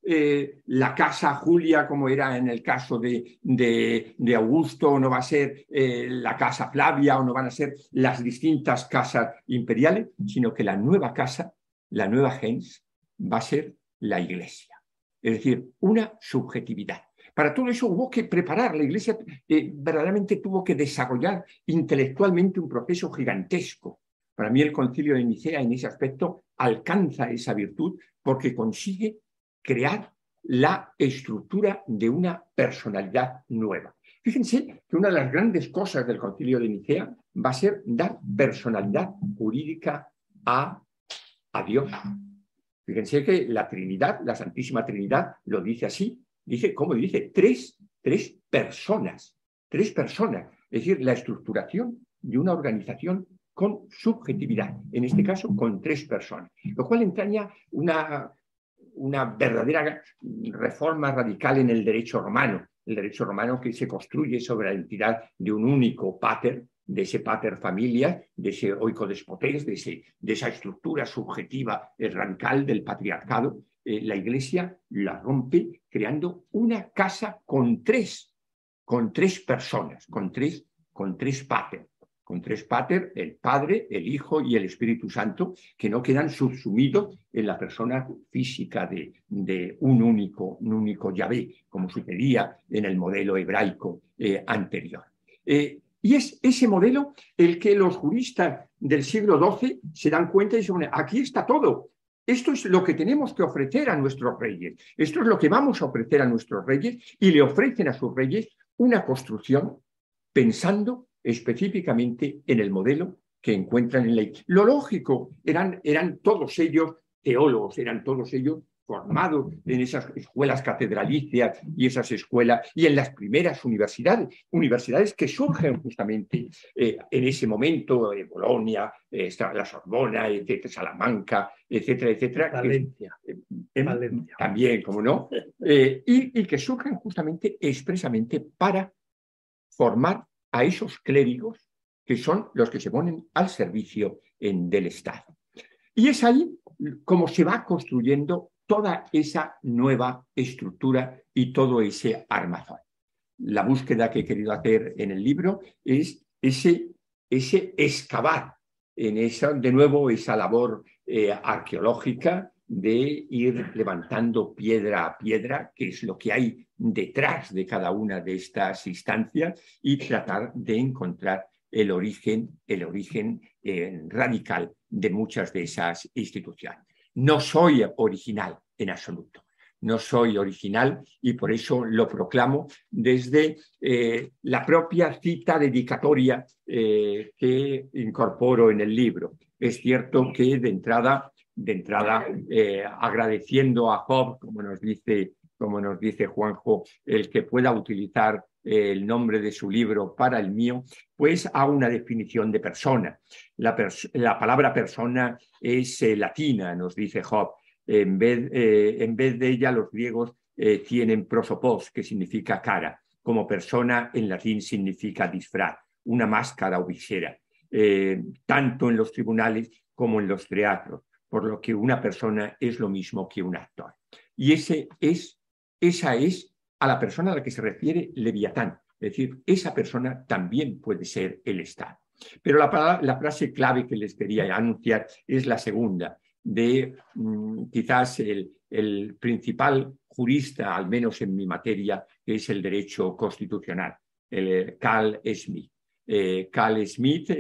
la casa Julia, como era en el caso de Augusto, no va a ser la casa Flavia, o no van a ser las distintas casas imperiales, sino que la nueva casa, la nueva gens, va a ser la Iglesia. Es decir, una subjetividad. Para todo eso hubo que preparar, la Iglesia verdaderamente tuvo que desarrollar intelectualmente un proceso gigantesco. Para mí el Concilio de Nicea en ese aspecto alcanza esa virtud porque consigue crear la estructura de una personalidad nueva. Fíjense que una de las grandes cosas del Concilio de Nicea va a ser dar personalidad jurídica a Dios. Fíjense que la Trinidad, la Santísima Trinidad, lo dice así. Dice, ¿cómo dice? Tres personas. tres personas, es decir, la estructuración de una organización con subjetividad, en este caso con tres personas, lo cual entraña una verdadera reforma radical en el derecho romano que se construye sobre la entidad de un único pater, de ese pater familia, de ese oikodespotes, de esa estructura subjetiva radical del patriarcado. La Iglesia la rompe creando una casa con tres personas, con tres pater. Con tres pater, el Padre, el Hijo y el Espíritu Santo, que no quedan subsumidos en la persona física de un único Yahvé, como sucedía en el modelo hebraico anterior. Y es ese modelo el que los juristas del siglo XII se dan cuenta y dicen, aquí está todo. Esto es lo que tenemos que ofrecer a nuestros reyes. Esto es lo que vamos a ofrecer a nuestros reyes, y le ofrecen a sus reyes una construcción pensando específicamente en el modelo que encuentran en la Iglesia. Lo lógico, eran todos ellos teólogos, eran todos ellos formados en esas escuelas catedralicias y esas escuelas, y en las primeras universidades que surgen justamente en ese momento, Bolonia, la Sorbona, etcétera, Salamanca, etcétera. Valencia. Valencia. También, como no, y que surgen justamente expresamente para formar a esos clérigos que son los que se ponen al servicio del Estado. Y es ahí como se va construyendo toda esa nueva estructura y todo ese armazón. La búsqueda que he querido hacer en el libro es ese excavar en de nuevo esa labor arqueológica de ir levantando piedra a piedra, que es lo que hay detrás de cada una de estas instancias, y tratar de encontrar el origen radical de muchas de esas instituciones. No soy original en absoluto. No soy original, y por eso lo proclamo desde la propia cita dedicatoria que incorporo en el libro. Es cierto que de entrada agradeciendo a Job, como nos dice Juanjo, el que pueda utilizar el nombre de su libro para el mío, pues hago una definición de persona. La palabra persona es latina, nos dice Job. En vez de ella, los griegos tienen prosopos, que significa cara. Como persona, en latín significa disfraz, una máscara o visera, tanto en los tribunales como en los teatros, por lo que una persona es lo mismo que un actor. Y esa es a la persona a la que se refiere Leviatán. Es decir, esa persona también puede ser el Estado. Pero la frase clave que les quería anunciar es la segunda, de quizás el principal jurista, al menos en mi materia, que es el derecho constitucional, el Carl Schmitt. Carl Schmitt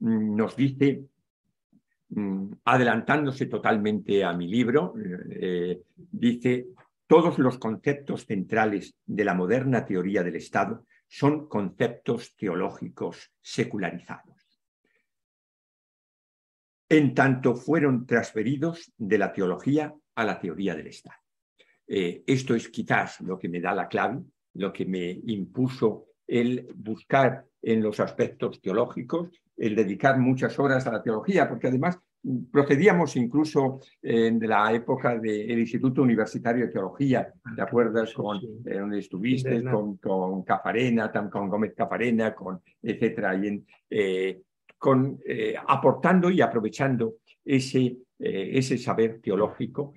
nos dice, adelantándose totalmente a mi libro, dice: todos los conceptos centrales de la moderna teoría del Estado son conceptos teológicos secularizados, en tanto fueron transferidos de la teología a la teoría del Estado. Esto es quizás lo que me da la clave, lo que me impuso el buscar en los aspectos teológicos, el dedicar muchas horas a la teología, porque además procedíamos incluso de la época del Instituto Universitario de Teología, ¿te acuerdas? Donde estuviste con Cafarena, con Gómez Cafarena, etcétera, y aportando y aprovechando ese saber teológico,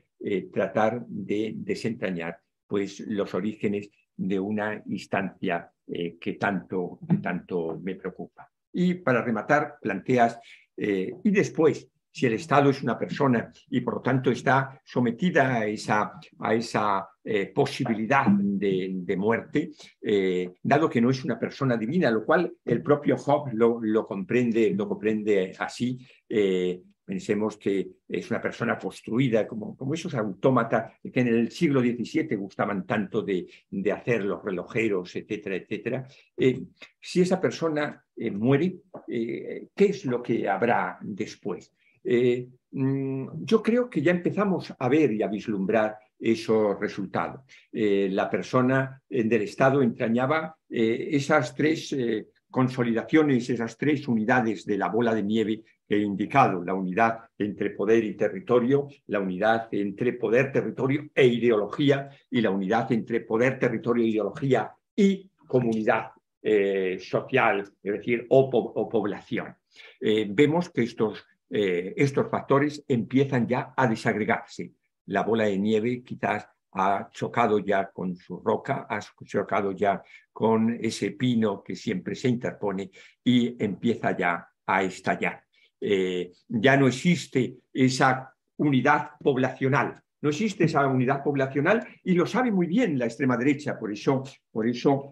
tratar de desentrañar pues los orígenes de una instancia que tanto me preocupa. Y para rematar, planteas, y después, si el Estado es una persona y por lo tanto está sometida a esa posibilidad de muerte, dado que no es una persona divina, lo cual el propio Job lo comprende así. Pensemos que es una persona construida como esos autómatas que en el siglo XVII gustaban tanto de hacer los relojeros, etcétera, etcétera. Si esa persona muere, ¿qué es lo que habrá después? Yo creo que ya empezamos a ver y a vislumbrar esos resultados. La persona del Estado entrañaba esas tres consolidaciones, esas tres unidades de la bola de nieve que he indicado: la unidad entre poder y territorio, la unidad entre poder, territorio e ideología, y la unidad entre poder, territorio, ideología y comunidad social, es decir, o población. Vemos que estos factores empiezan ya a desagregarse. La bola de nieve quizás ha chocado ya con su roca, ha chocado ya con ese pino que siempre se interpone y empieza ya a estallar. Ya no existe esa unidad poblacional. No existe esa unidad poblacional y lo sabe muy bien la extrema derecha, por eso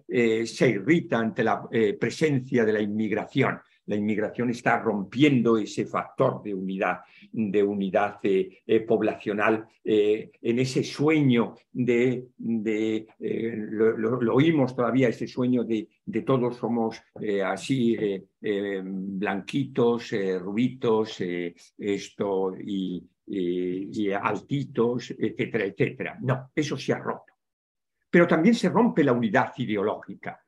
se irrita ante la presencia de la inmigración. La inmigración está rompiendo ese factor de unidad poblacional, en ese sueño lo oímos todavía, ese sueño de todos somos así blanquitos, rubitos, y altitos, etcétera, etcétera. No, eso se ha roto. Pero también se rompe la unidad ideológica.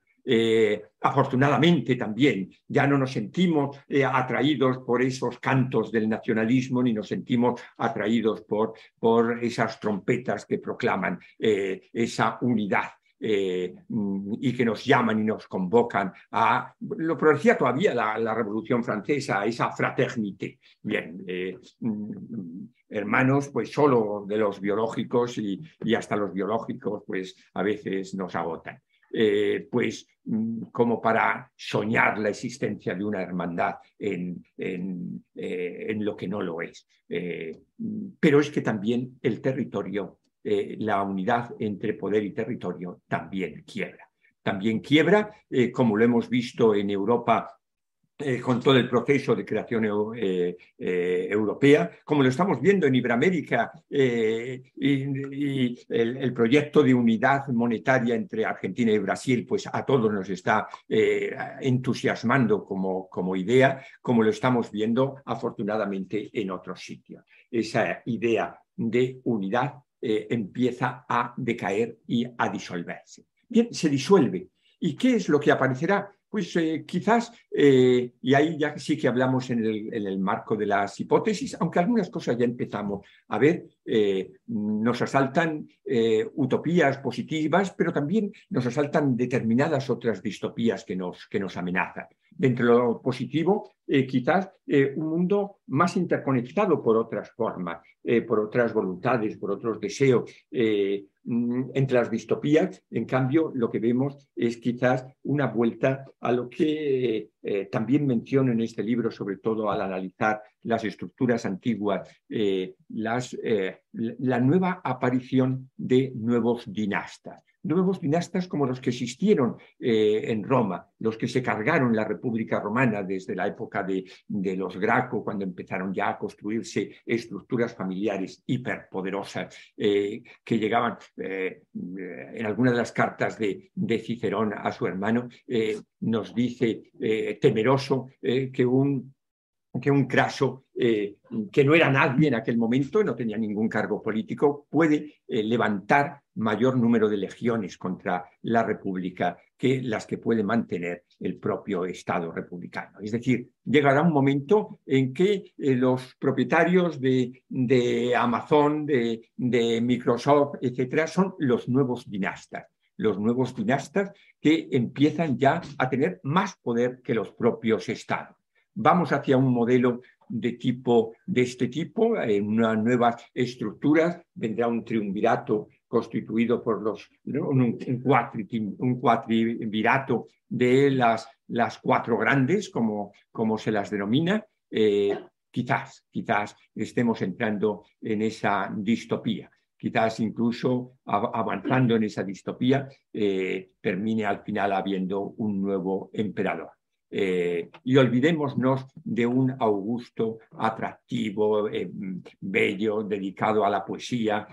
Afortunadamente también ya no nos sentimos atraídos por esos cantos del nacionalismo, ni nos sentimos atraídos por esas trompetas que proclaman esa unidad. Y que nos llaman y nos convocan a, lo decía todavía la Revolución Francesa, a esa fraternité. Bien, hermanos, pues solo de los biológicos y hasta los biológicos, pues a veces nos agotan. Pues como para soñar la existencia de una hermandad en lo que no lo es. Pero es que también el territorio, la unidad entre poder y territorio también quiebra. También quiebra, como lo hemos visto en Europa con todo el proceso de creación europea, como lo estamos viendo en Iberoamérica y el proyecto de unidad monetaria entre Argentina y Brasil, pues a todos nos está entusiasmando como idea, como lo estamos viendo afortunadamente en otros sitios. Esa idea de unidad empieza a decaer y a disolverse. Bien, se disuelve. ¿Y qué es lo que aparecerá? Pues quizás, y ahí ya sí que hablamos en el marco de las hipótesis, aunque algunas cosas ya empezamos a ver, nos asaltan utopías positivas, pero también nos asaltan determinadas otras distopías que nos amenazan. Dentro de lo positivo, quizás un mundo más interconectado por otras formas, por otras voluntades, por otros deseos. Entre las distopías, en cambio, lo que vemos es quizás una vuelta a lo que también menciono en este libro, sobre todo al analizar las estructuras antiguas, la nueva aparición de nuevos dinastas como los que existieron en Roma, los que se cargaron la República Romana desde la época de los Graco, cuando empezaron ya a construirse estructuras familiares hiperpoderosas que llegaban en alguna de las cartas de Cicerón a su hermano, nos dice temeroso que un Craso, que no era nadie en aquel momento, no tenía ningún cargo político, puede levantar mayor número de legiones contra la República que las que puede mantener el propio Estado republicano. Es decir, llegará un momento en que los propietarios de Amazon, de Microsoft, etcétera, son los nuevos dinastas. Los nuevos dinastas que empiezan ya a tener más poder que los propios estados. Vamos hacia un modelo de este tipo, en unas nuevas estructuras. Vendrá un triunvirato constituido por un cuatrivirato de las cuatro grandes, como se las denomina. Quizás estemos entrando en esa distopía. Quizás incluso avanzando en esa distopía termine al final habiendo un nuevo emperador. Y olvidémonos de un Augusto atractivo, bello, dedicado a la poesía,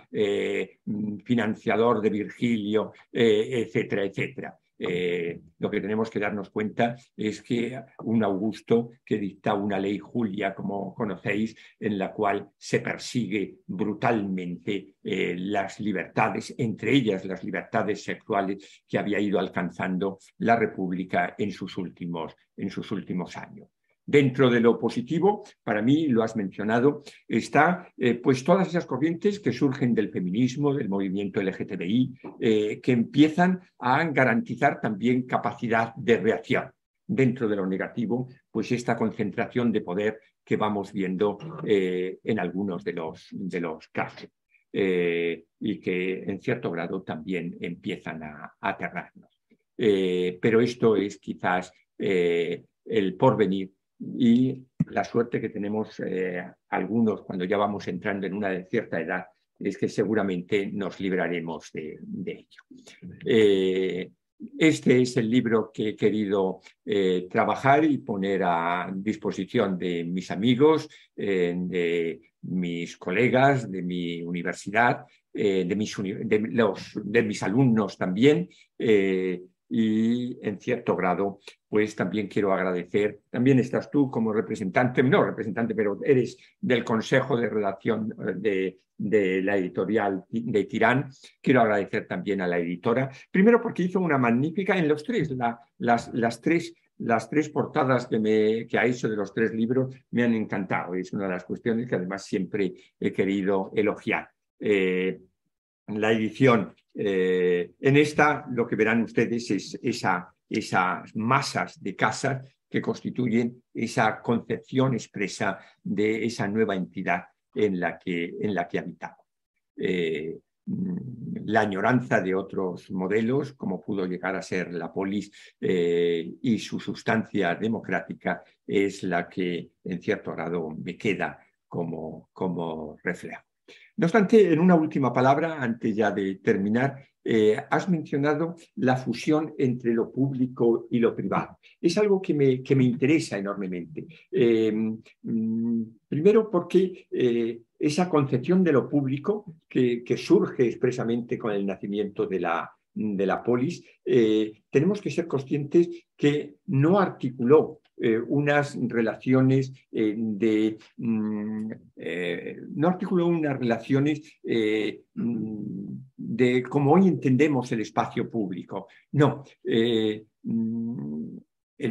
financiador de Virgilio, etcétera, etcétera. lo que tenemos que darnos cuenta es que un Augusto que dicta una ley Julia, como conocéis, en la cual se persigue brutalmente las libertades, entre ellas las libertades sexuales que había ido alcanzando la República en sus últimos años. Dentro de lo positivo, para mí, lo has mencionado, está pues todas esas corrientes que surgen del feminismo, del movimiento LGTBI, que empiezan a garantizar también capacidad de reacción. Dentro de lo negativo, pues esta concentración de poder que vamos viendo en algunos de los casos y que en cierto grado también empiezan a aterrarnos. Pero esto es quizás el porvenir y la suerte que tenemos algunos cuando ya vamos entrando en una cierta edad es que seguramente nos libraremos de ello. Este es el libro que he querido trabajar y poner a disposición de mis amigos, de mis colegas, de mi universidad, de mis alumnos también. Y en cierto grado, pues también quiero agradecer, también estás tú como representante, pero eres del Consejo de Redacción de la editorial de Tirán. Quiero agradecer también a la editora, primero porque hizo una magnífica, en los tres, las tres portadas que ha hecho de los tres libros me han encantado. Es una de las cuestiones que además siempre he querido elogiar. La edición, en esta lo que verán ustedes es esas masas de casas que constituyen esa concepción expresa de esa nueva entidad en la que habitamos. La añoranza de otros modelos, como pudo llegar a ser la polis y su sustancia democrática, es la que en cierto grado me queda como reflejo. No obstante, en una última palabra, antes ya de terminar, has mencionado la fusión entre lo público y lo privado. Es algo que me interesa enormemente. Primero porque esa concepción de lo público que surge expresamente con el nacimiento de la polis, tenemos que ser conscientes que no articuló unas relaciones no articuló unas relaciones de como hoy entendemos el espacio público. No, el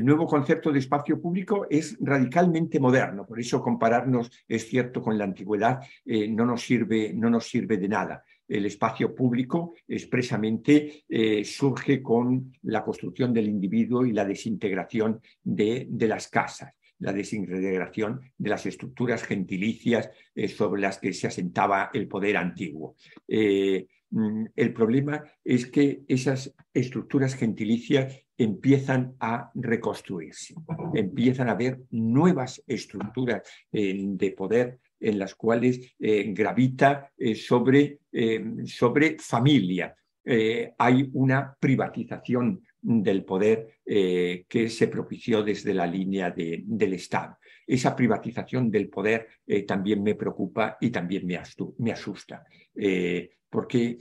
nuevo concepto de espacio público es radicalmente moderno, por eso compararnos, es cierto, con la antigüedad no nos sirve de nada. El espacio público expresamente surge con la construcción del individuo y la desintegración de las casas, la desintegración de las estructuras gentilicias sobre las que se asentaba el poder antiguo. El problema es que esas estructuras gentilicias empiezan a reconstruirse, empiezan a haber nuevas estructuras de poder en las cuales gravita sobre familia. Hay una privatización del poder que se propició desde la línea del Estado. Esa privatización del poder también me preocupa y también me asusta, porque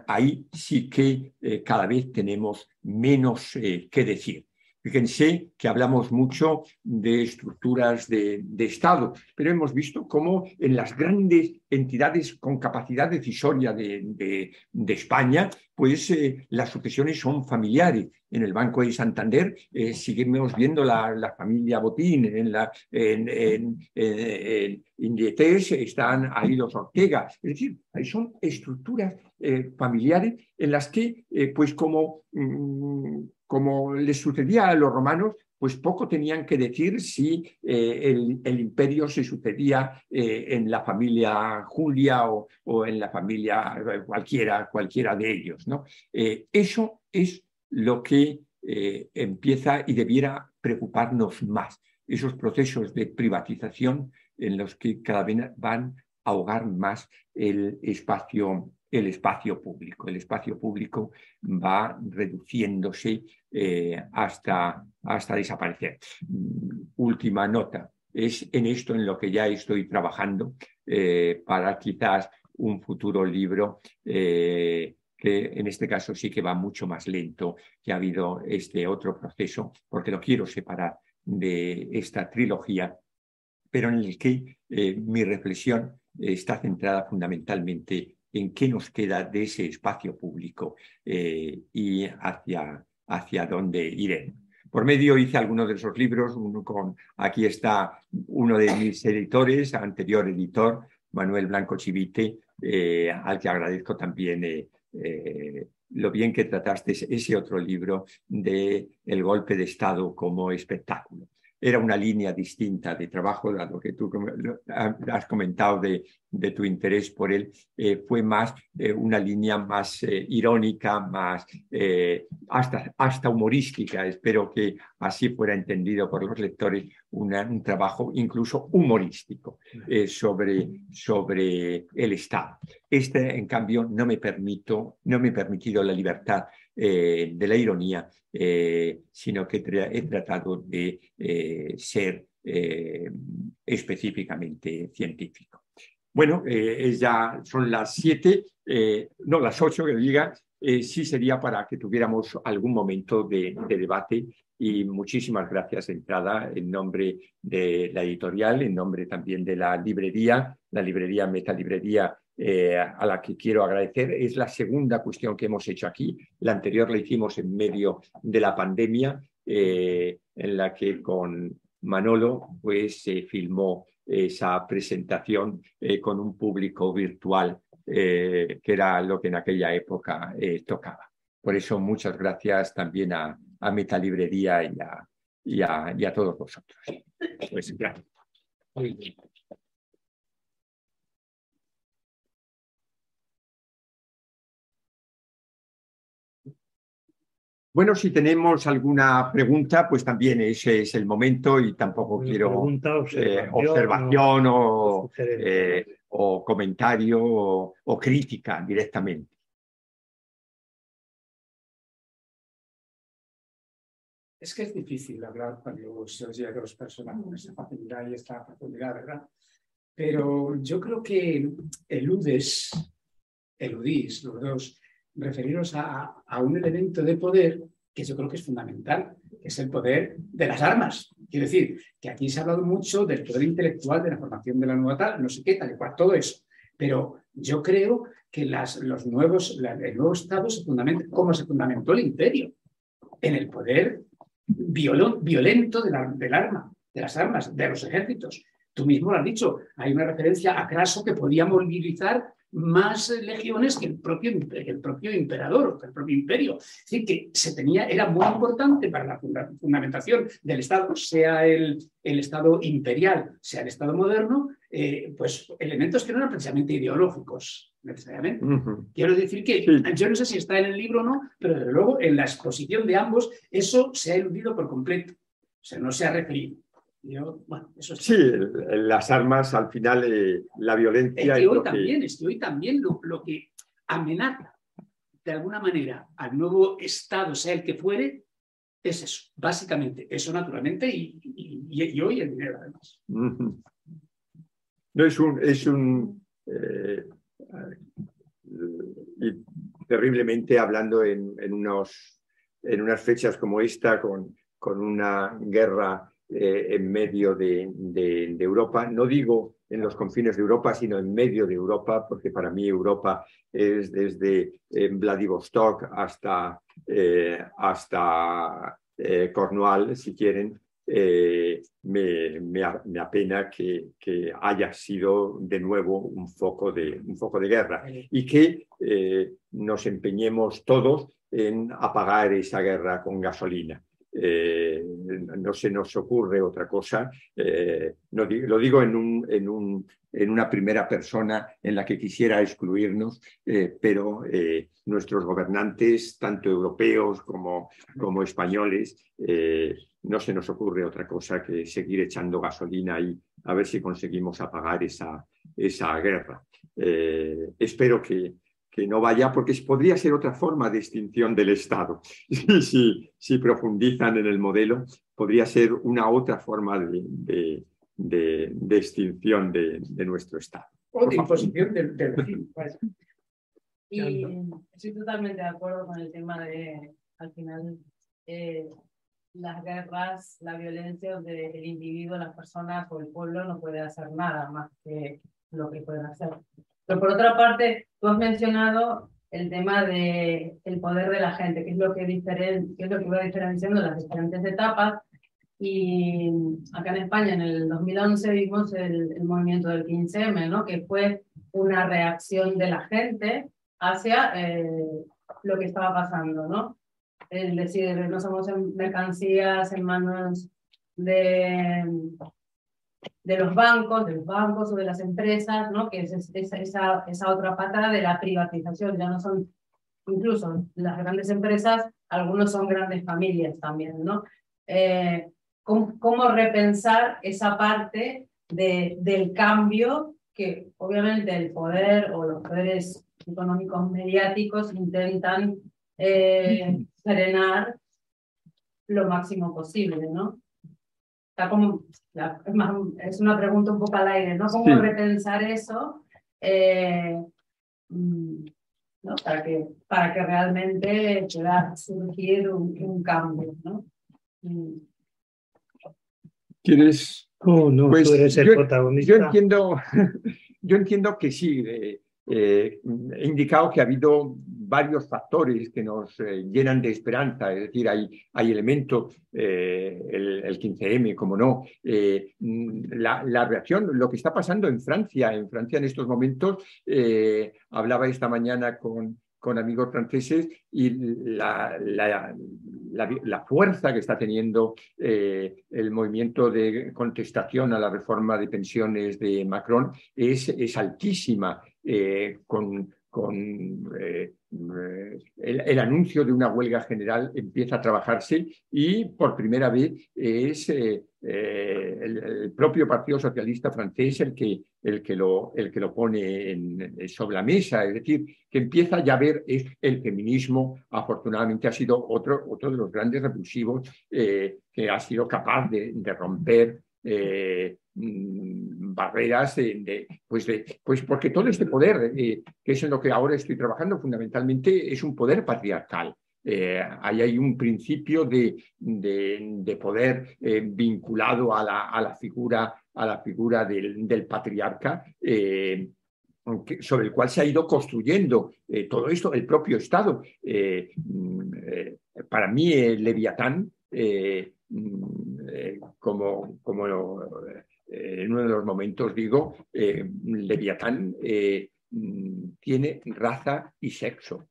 ahí sí que cada vez tenemos menos que decir. Fíjense que hablamos mucho de estructuras de Estado, pero hemos visto cómo en las grandes entidades con capacidad decisoria de España, pues las sucesiones son familiares. En el Banco de Santander seguimos viendo la familia Botín, en Indietés están ahí los Ortega. Es decir, ahí son estructuras familiares en las que, pues como les sucedía a los romanos, pues poco tenían que decir si el imperio se sucedía en la familia Julia o en la familia cualquiera de ellos, ¿no? Eso es lo que empieza y debiera preocuparnos más. Esos procesos de privatización en los que cada vez van a ahogar más el espacio público. El espacio público va reduciéndose hasta desaparecer. Última nota. Es en esto en lo que ya estoy trabajando para quizás un futuro libro que que en este caso sí que va mucho más lento, que ha habido este otro proceso, porque lo quiero separar de esta trilogía, pero en el que mi reflexión está centrada fundamentalmente en qué nos queda de ese espacio público y hacia dónde iremos. Por medio hice algunos de esos libros, aquí está uno de mis editores, anterior editor, Manuel Blanco Chivite, al que agradezco también lo bien que trataste ese otro libro de El golpe de Estado como espectáculo. Era una línea distinta de trabajo, dado que tú has comentado de tu interés por él, fue más una línea más irónica, más hasta humorística. Espero que así fuera entendido por los lectores, un trabajo incluso humorístico sobre el Estado. En cambio, no me he permitido la libertad de la ironía, sino que he tratado de ser específicamente científico. Bueno, ya son las 7, no las 8 que diga, sí sería para que tuviéramos algún momento de debate, y muchísimas gracias de entrada en nombre de la editorial, en nombre también de la librería Metalibrería, a la que quiero agradecer. Es la segunda cuestión que hemos hecho aquí. La anterior la hicimos en medio de la pandemia, en la que con Manolo pues se filmó esa presentación con un público virtual, que era lo que en aquella época tocaba. Por eso muchas gracias también a Metalibrería y a todos vosotros. Pues gracias. Bueno, si tenemos alguna pregunta, pues también ese es el momento, y tampoco quiero observación o comentario o crítica directamente. Es que es difícil hablar cuando se os llega a los personajes con esa facilidad y esta profundidad, ¿verdad? Pero yo creo que eludís los dos, referiros a un elemento de poder que yo creo que es fundamental, que es el poder de las armas. Quiero decir, que aquí se ha hablado mucho del poder intelectual, de la formación de la nueva tal, no sé qué, tal y cual, todo eso. Pero yo creo que el nuevo Estado se fundamenta, como se fundamentó el imperio, en el poder violento del arma, de las armas, de los ejércitos. Tú mismo lo has dicho, hay una referencia a Craso que podía movilizar más legiones que el propio emperador, que el propio imperio. Es decir, que era muy importante para la fundamentación del Estado, sea el Estado imperial, sea el Estado moderno, pues elementos que no eran precisamente ideológicos, necesariamente. Quiero decir que yo no sé si está en el libro o no, pero desde luego en la exposición de ambos eso se ha eludido por completo, o sea, no se ha referido. Bueno, eso sí, las armas, al final, la violencia... Es que hoy también lo que amenaza de alguna manera al nuevo Estado, sea el que fuere, es eso, básicamente. Eso naturalmente y hoy el dinero, además. No, y terriblemente hablando en unas fechas como esta, con una guerra en medio de Europa, no digo en los confines de Europa, sino en medio de Europa, porque para mí Europa es desde Vladivostok hasta Cornwall, si quieren. Me apena que haya sido de nuevo un foco de guerra, y que nos empeñemos todos en apagar esa guerra con gasolina. No se nos ocurre otra cosa. Lo digo en una primera persona en la que quisiera excluirnos, pero nuestros gobernantes, tanto europeos como españoles, no se nos ocurre otra cosa que seguir echando gasolina y a ver si conseguimos apagar esa guerra. Espero que no vaya, porque podría ser otra forma de extinción del Estado. Si profundizan en el modelo, podría ser una otra forma de extinción de nuestro Estado. O de imposición del régimen. Y estoy totalmente de acuerdo con el tema de, al final, las guerras, la violencia donde el individuo, las personas o el pueblo no puede hacer nada más que lo que pueden hacer. Pero por otra parte, tú has mencionado el tema del poder de la gente, que es lo que va diferenciando las diferentes etapas. Y acá en España, en el 2011, vimos el movimiento del 15M, ¿no? Que fue una reacción de la gente hacia lo que estaba pasando, ¿no? Es decir, no somos mercancías en manos de los bancos o de las empresas, ¿no? Que es esa otra pata de la privatización. Ya no son, incluso las grandes empresas, algunos son grandes familias también, ¿no? ¿Cómo repensar esa parte del cambio que obviamente el poder o los poderes económicos mediáticos intentan frenar lo máximo posible, ¿no? Está como, es una pregunta un poco al aire, ¿no? ¿Cómo repensar eso ¿no? para que realmente pueda surgir un cambio, ¿no? ¿Quieres? Oh, no, pues tú eres el protagonista. Yo entiendo que sí. He indicado que ha habido varios factores que nos llenan de esperanza, es decir, hay elementos, el 15M, como no, la reacción, lo que está pasando en Francia en estos momentos, hablaba esta mañana con amigos franceses y la fuerza que está teniendo el movimiento de contestación a la reforma de pensiones de Macron es altísima. Con el anuncio de una huelga general empieza a trabajarse y por primera vez es el propio Partido Socialista francés el que lo pone sobre la mesa, es decir, que empieza ya a ver el feminismo. Afortunadamente ha sido otro de los grandes revulsivos que ha sido capaz de romper barreras pues porque todo este poder, que es en lo que ahora estoy trabajando fundamentalmente, es un poder patriarcal. Ahí hay un principio de poder vinculado a la figura del patriarca, sobre el cual se ha ido construyendo todo esto, el propio Estado. Para mí, Leviatán, como en uno de los momentos digo, Leviatán tiene raza y sexo.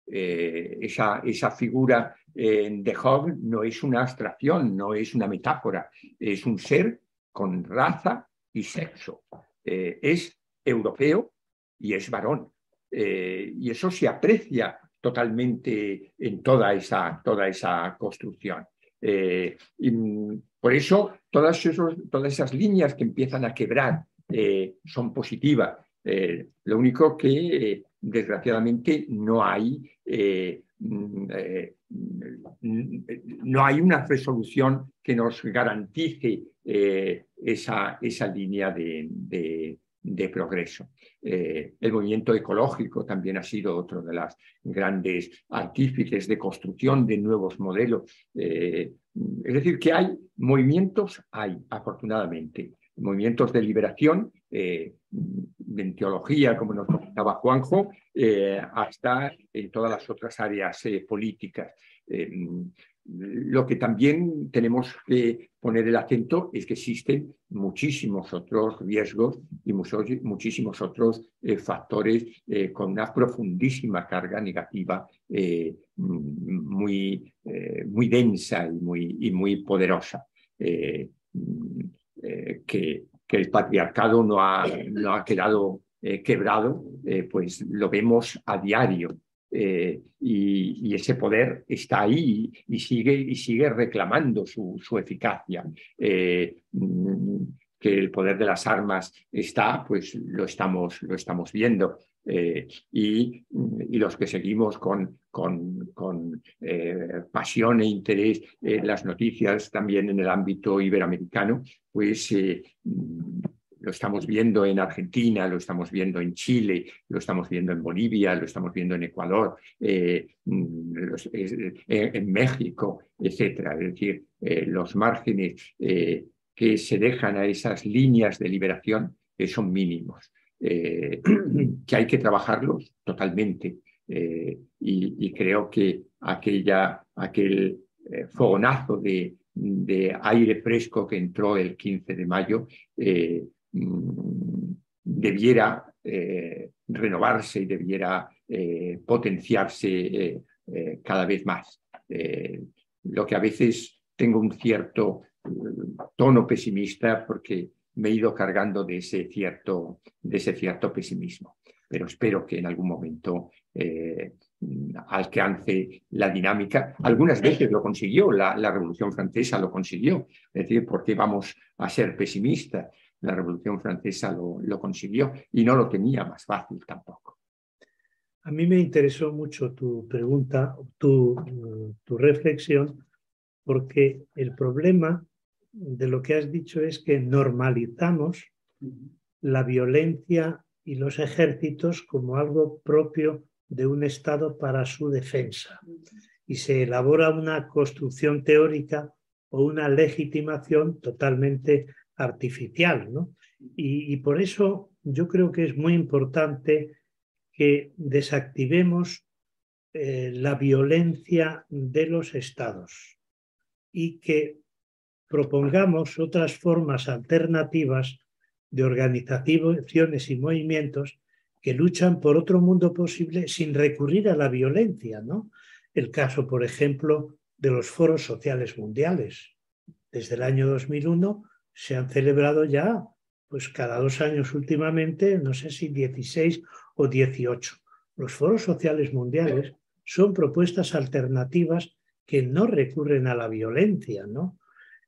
Esa figura de Job no es una abstracción, no es una metáfora, es un ser con raza y sexo. Es europeo y es varón. Y eso se aprecia totalmente en toda esa construcción. Y por eso todas esas líneas que empiezan a quebrar son positivas. Lo único que desgraciadamente no hay una resolución que nos garantice esa línea de progreso. El movimiento ecológico también ha sido otro de las grandes artífices de construcción de nuevos modelos. Es decir, que movimientos, afortunadamente, movimientos de liberación, en teología, como nos comentaba Juanjo, hasta en todas las otras áreas políticas. Lo que también tenemos que poner el acento es que existen muchísimos otros riesgos y muchísimos otros factores con una profundísima carga negativa muy densa y muy poderosa. Que el patriarcado no ha quedado quebrado, pues lo vemos a diario. Y ese poder está ahí y sigue reclamando su eficacia. Que el poder de las armas está, pues lo estamos viendo. Y los que seguimos con pasión e interés las noticias también en el ámbito iberoamericano, pues Lo estamos viendo en Argentina, lo estamos viendo en Chile, lo estamos viendo en Bolivia, lo estamos viendo en Ecuador, en México, etcétera. Es decir, los márgenes que se dejan a esas líneas de liberación son mínimos, que hay que trabajarlos totalmente. Y creo que aquel fogonazo de aire fresco que entró el 15 de mayo debiera renovarse y debiera potenciarse cada vez más. Lo que a veces tengo un cierto tono pesimista porque me he ido cargando de ese cierto pesimismo, pero espero que en algún momento alcance la dinámica. Algunas veces lo consiguió, la Revolución Francesa lo consiguió. Es decir, ¿por qué vamos a ser pesimistas? La Revolución Francesa lo consiguió y no lo tenía más fácil tampoco. A mí me interesó mucho tu pregunta, tu reflexión, porque el problema de lo que has dicho es que normalizamos la violencia y los ejércitos como algo propio de un Estado para su defensa. Y se elabora una construcción teórica o una legitimación totalmente artificial, ¿no? Y por eso yo creo que es muy importante que desactivemos la violencia de los Estados y que propongamos otras formas alternativas de organizaciones y movimientos que luchan por otro mundo posible sin recurrir a la violencia, ¿no? El caso, por ejemplo, de los foros sociales mundiales. Desde el año 2001 se han celebrado ya, pues cada 2 años últimamente, no sé si 16 o 18. Los foros sociales mundiales son propuestas alternativas que no recurren a la violencia, ¿no?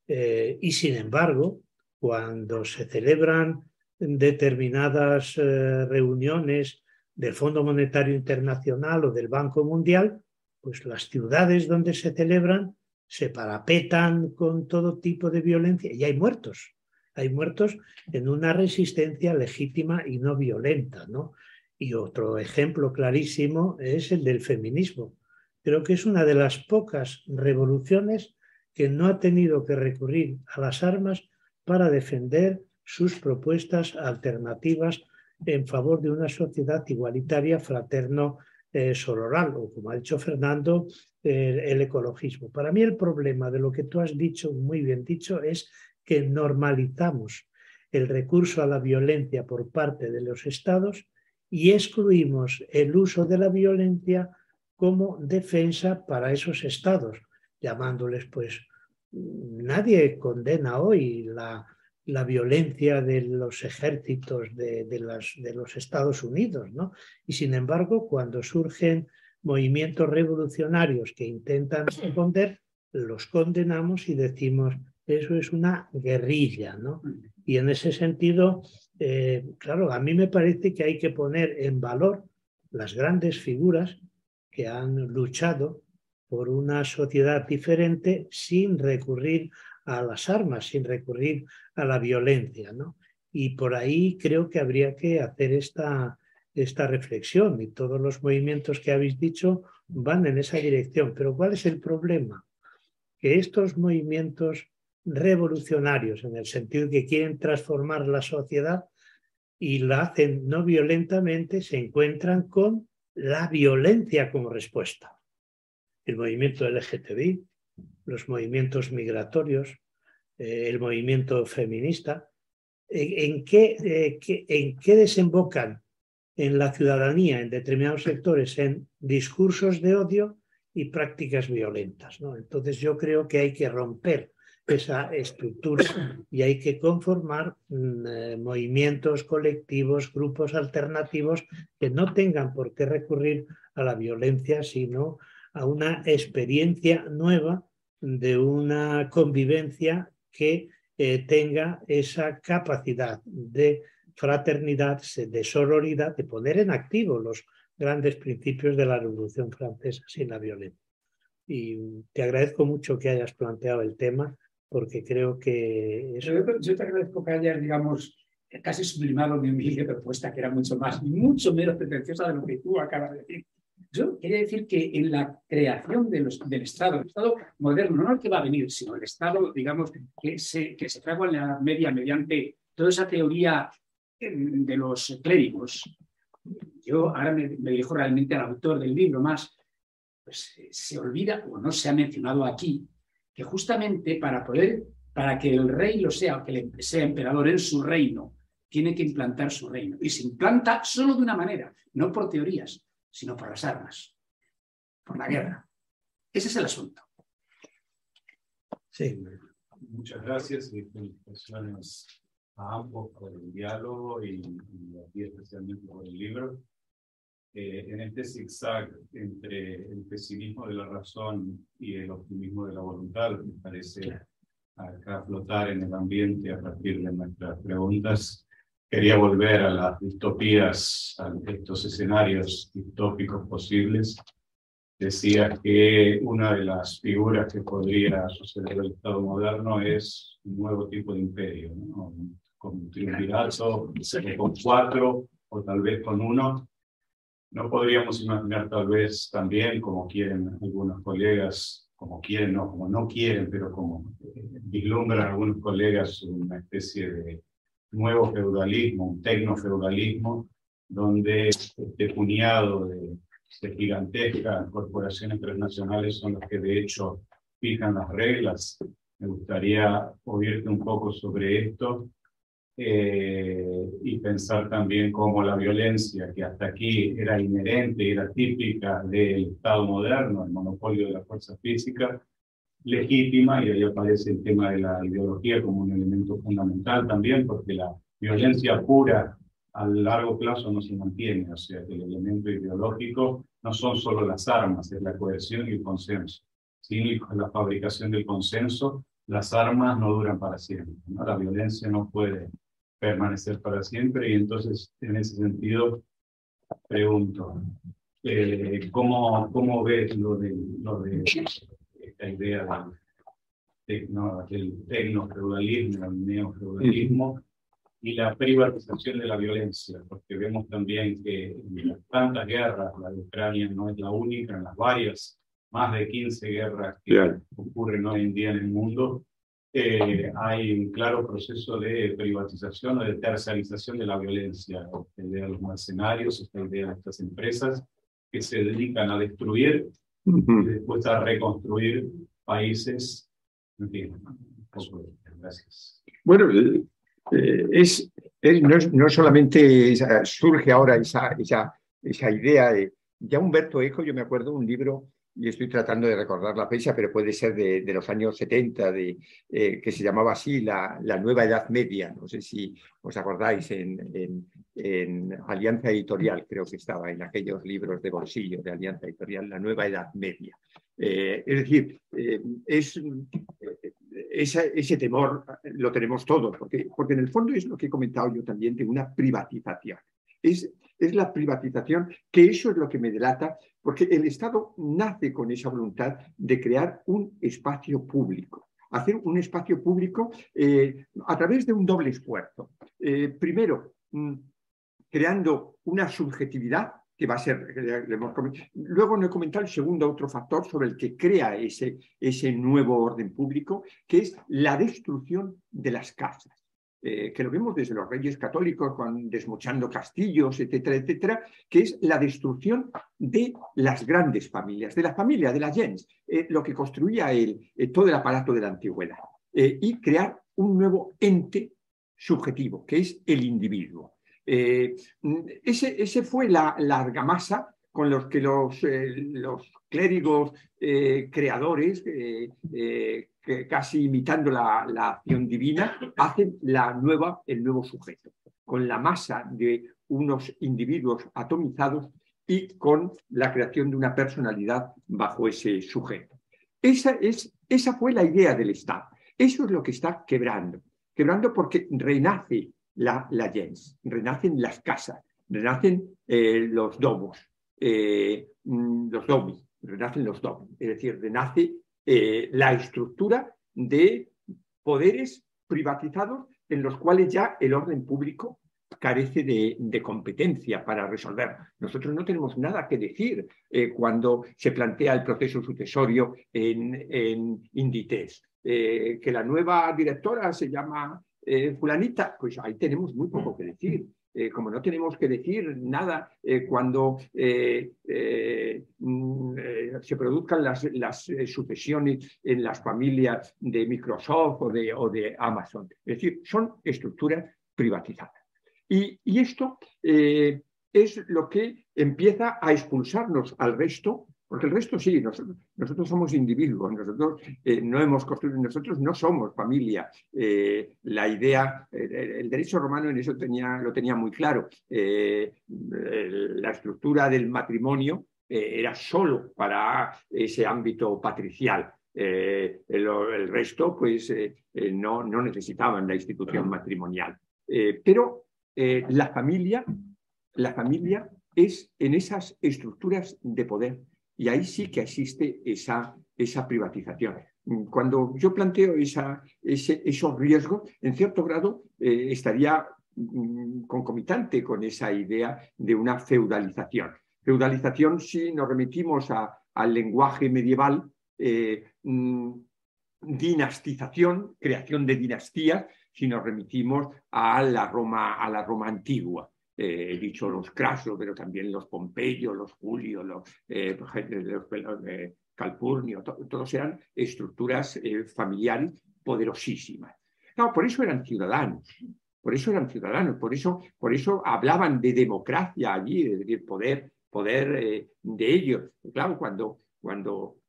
Y sin embargo, cuando se celebran determinadas reuniones del Fondo Monetario Internacional o del Banco Mundial, pues las ciudades donde se celebran se parapetan con todo tipo de violencia y hay muertos en una resistencia legítima y no violenta, ¿no? Y otro ejemplo clarísimo es el del feminismo. Creo que es una de las pocas revoluciones que no ha tenido que recurrir a las armas para defender sus propuestas alternativas en favor de una sociedad igualitaria, fraterno, sororal, o como ha dicho Fernando, el ecologismo. Para mí el problema de lo que tú has dicho, muy bien dicho, es que normalizamos el recurso a la violencia por parte de los Estados y excluimos el uso de la violencia como defensa para esos Estados, llamándoles, pues, nadie condena hoy la violencia de los ejércitos de los Estados Unidos, ¿no? Y sin embargo, cuando surgen movimientos revolucionarios que intentan responder, los condenamos y decimos, eso es una guerrilla, ¿no? Y en ese sentido, claro, a mí me parece que hay que poner en valor las grandes figuras que han luchado por una sociedad diferente sin recurrir a las armas, sin recurrir a la violencia, ¿no? Y por ahí creo que habría que hacer esta reflexión y todos los movimientos que habéis dicho van en esa dirección. Pero ¿cuál es el problema? Que estos movimientos revolucionarios, en el sentido que quieren transformar la sociedad y la hacen no violentamente, se encuentran con la violencia como respuesta. El movimiento LGTBI, los movimientos migratorios, el movimiento feminista, ¿en qué desembocan en la ciudadanía, en determinados sectores, en discursos de odio y prácticas violentas, ¿no? Entonces yo creo que hay que romper esa estructura y hay que conformar movimientos colectivos, grupos alternativos que no tengan por qué recurrir a la violencia, sino a una experiencia nueva de una convivencia que tenga esa capacidad de fraternidad, de sororidad, de poner en activo los grandes principios de la Revolución Francesa sin la violencia. Y te agradezco mucho que hayas planteado el tema, porque creo que... Yo te agradezco que hayas, digamos, casi sublimado mi humilde propuesta, que era mucho menos pretenciosa de lo que tú acabas de decir. Yo quería decir que en la creación del Estado, el Estado moderno, no el que va a venir, sino el Estado, digamos, que se fragua en la Edad Media mediante toda esa teoría de los clérigos. Yo ahora me dirijo realmente al autor del libro más, pues se olvida o no se ha mencionado aquí que justamente para que el rey lo sea, o que sea emperador en su reino, tiene que implantar su reino. Y se implanta solo de una manera, no por teorías, sino por las armas, por la guerra. Ese es el asunto. Sí. Muchas gracias y felicitaciones a ambos por el diálogo y a ti especialmente por el libro. En este zigzag entre el pesimismo de la razón y el optimismo de la voluntad, me parece acá flotar en el ambiente a partir de nuestras preguntas. Quería volver a las distopías, a estos escenarios distópicos posibles. Decía que una de las figuras que podría suceder en el Estado moderno es un nuevo tipo de imperio, ¿no? Con un triunvirato, con 4 o tal vez con 1. No podríamos imaginar tal vez también, como quieren algunos colegas, como no quieren, pero como vislumbran algunos colegas, una especie de nuevo feudalismo, un tecnofeudalismo, donde este puñado de gigantescas corporaciones transnacionales son los que de hecho fijan las reglas. Me gustaría oírte un poco sobre esto y pensar también cómo la violencia, que hasta aquí era inherente, era típica del Estado moderno, el monopolio de la fuerza física, legítima, y ahí aparece el tema de la ideología como un elemento fundamental también, porque la violencia pura a largo plazo no se mantiene, o sea que el elemento ideológico no son solo las armas, es la cohesión y el consenso. Sin la fabricación del consenso, las armas no duran para siempre, ¿no? La violencia no puede permanecer para siempre, y entonces en ese sentido pregunto, ¿cómo ves lo de esta idea del tecnofeudalismo, el neofeudalismo y la privatización de la violencia? Porque vemos también que en las tantas guerras, la de Ucrania no es la única, en las varias, más de 15 guerras que ocurren hoy en día en el mundo, hay un claro proceso de privatización o de terciarización de la violencia. Esta idea de los mercenarios, esta idea de estas empresas que se dedican a destruir y después a reconstruir países. En fin, gracias. Bueno, no solamente surge ahora esa idea de, ya Umberto Eco, yo me acuerdo un libro, y estoy tratando de recordar la fecha, pero puede ser de los años 70, que se llamaba así, la Nueva Edad Media. No sé si os acordáis, en Alianza Editorial, creo que estaba en aquellos libros de bolsillo de Alianza Editorial, la Nueva Edad Media. Es decir, ese temor lo tenemos todos, porque en el fondo es lo que he comentado yo también de una privatización. Es la privatización, que eso es lo que me delata, porque el Estado nace con esa voluntad de crear un espacio público, hacer un espacio público a través de un doble esfuerzo. Primero, creando una subjetividad que va a ser, luego no he comentado el segundo otro factor sobre el que crea ese nuevo orden público, que es la destrucción de las casas. Que lo vemos desde los reyes católicos, desmochando castillos, etcétera, etcétera, que es la destrucción de las grandes familias, de la familia, de la gens, lo que construía todo el aparato de la antigüedad, y crear un nuevo ente subjetivo, que es el individuo. Ese fue la argamasa con los que los clérigos creadores, que casi imitando la acción divina, hacen el nuevo sujeto, con la masa de unos individuos atomizados y con la creación de una personalidad bajo ese sujeto. Esa fue la idea del Estado. Eso es lo que está quebrando porque renace la gens, renacen las casas, renacen los domos, renacen los domi, es decir, renace la estructura de poderes privatizados en los cuales ya el orden público carece de competencia para resolver. Nosotros no tenemos nada que decir cuando se plantea el proceso sucesorio en Inditex. Que la nueva directora se llama fulanita, pues ahí tenemos muy poco que decir. Como no tenemos que decir nada cuando se produzcan las sucesiones en las familias de Microsoft o de Amazon. Es decir, son estructuras privatizadas. Y esto es lo que empieza a expulsarnos al resto, porque el resto sí, nosotros somos individuos, nosotros no hemos construido, nosotros no somos familia. La idea, el derecho romano en eso lo tenía muy claro. La estructura del matrimonio era solo para ese ámbito patricial. El resto, pues, no necesitaban la institución matrimonial. Pero la familia es en esas estructuras de poder, y ahí sí que existe esa privatización. Cuando yo planteo esos riesgos, en cierto grado estaría concomitante con esa idea de una feudalización. Feudalización, si nos remitimos al lenguaje medieval, dinastización, creación de dinastías, si nos remitimos a la Roma antigua. He dicho los Crasos, pero también los Pompeyos, los Julio, los Calpurnio, todos eran estructuras familiares poderosísimas. No, por eso eran ciudadanos, por eso hablaban de democracia allí, es decir, poder de ellos. Claro, cuando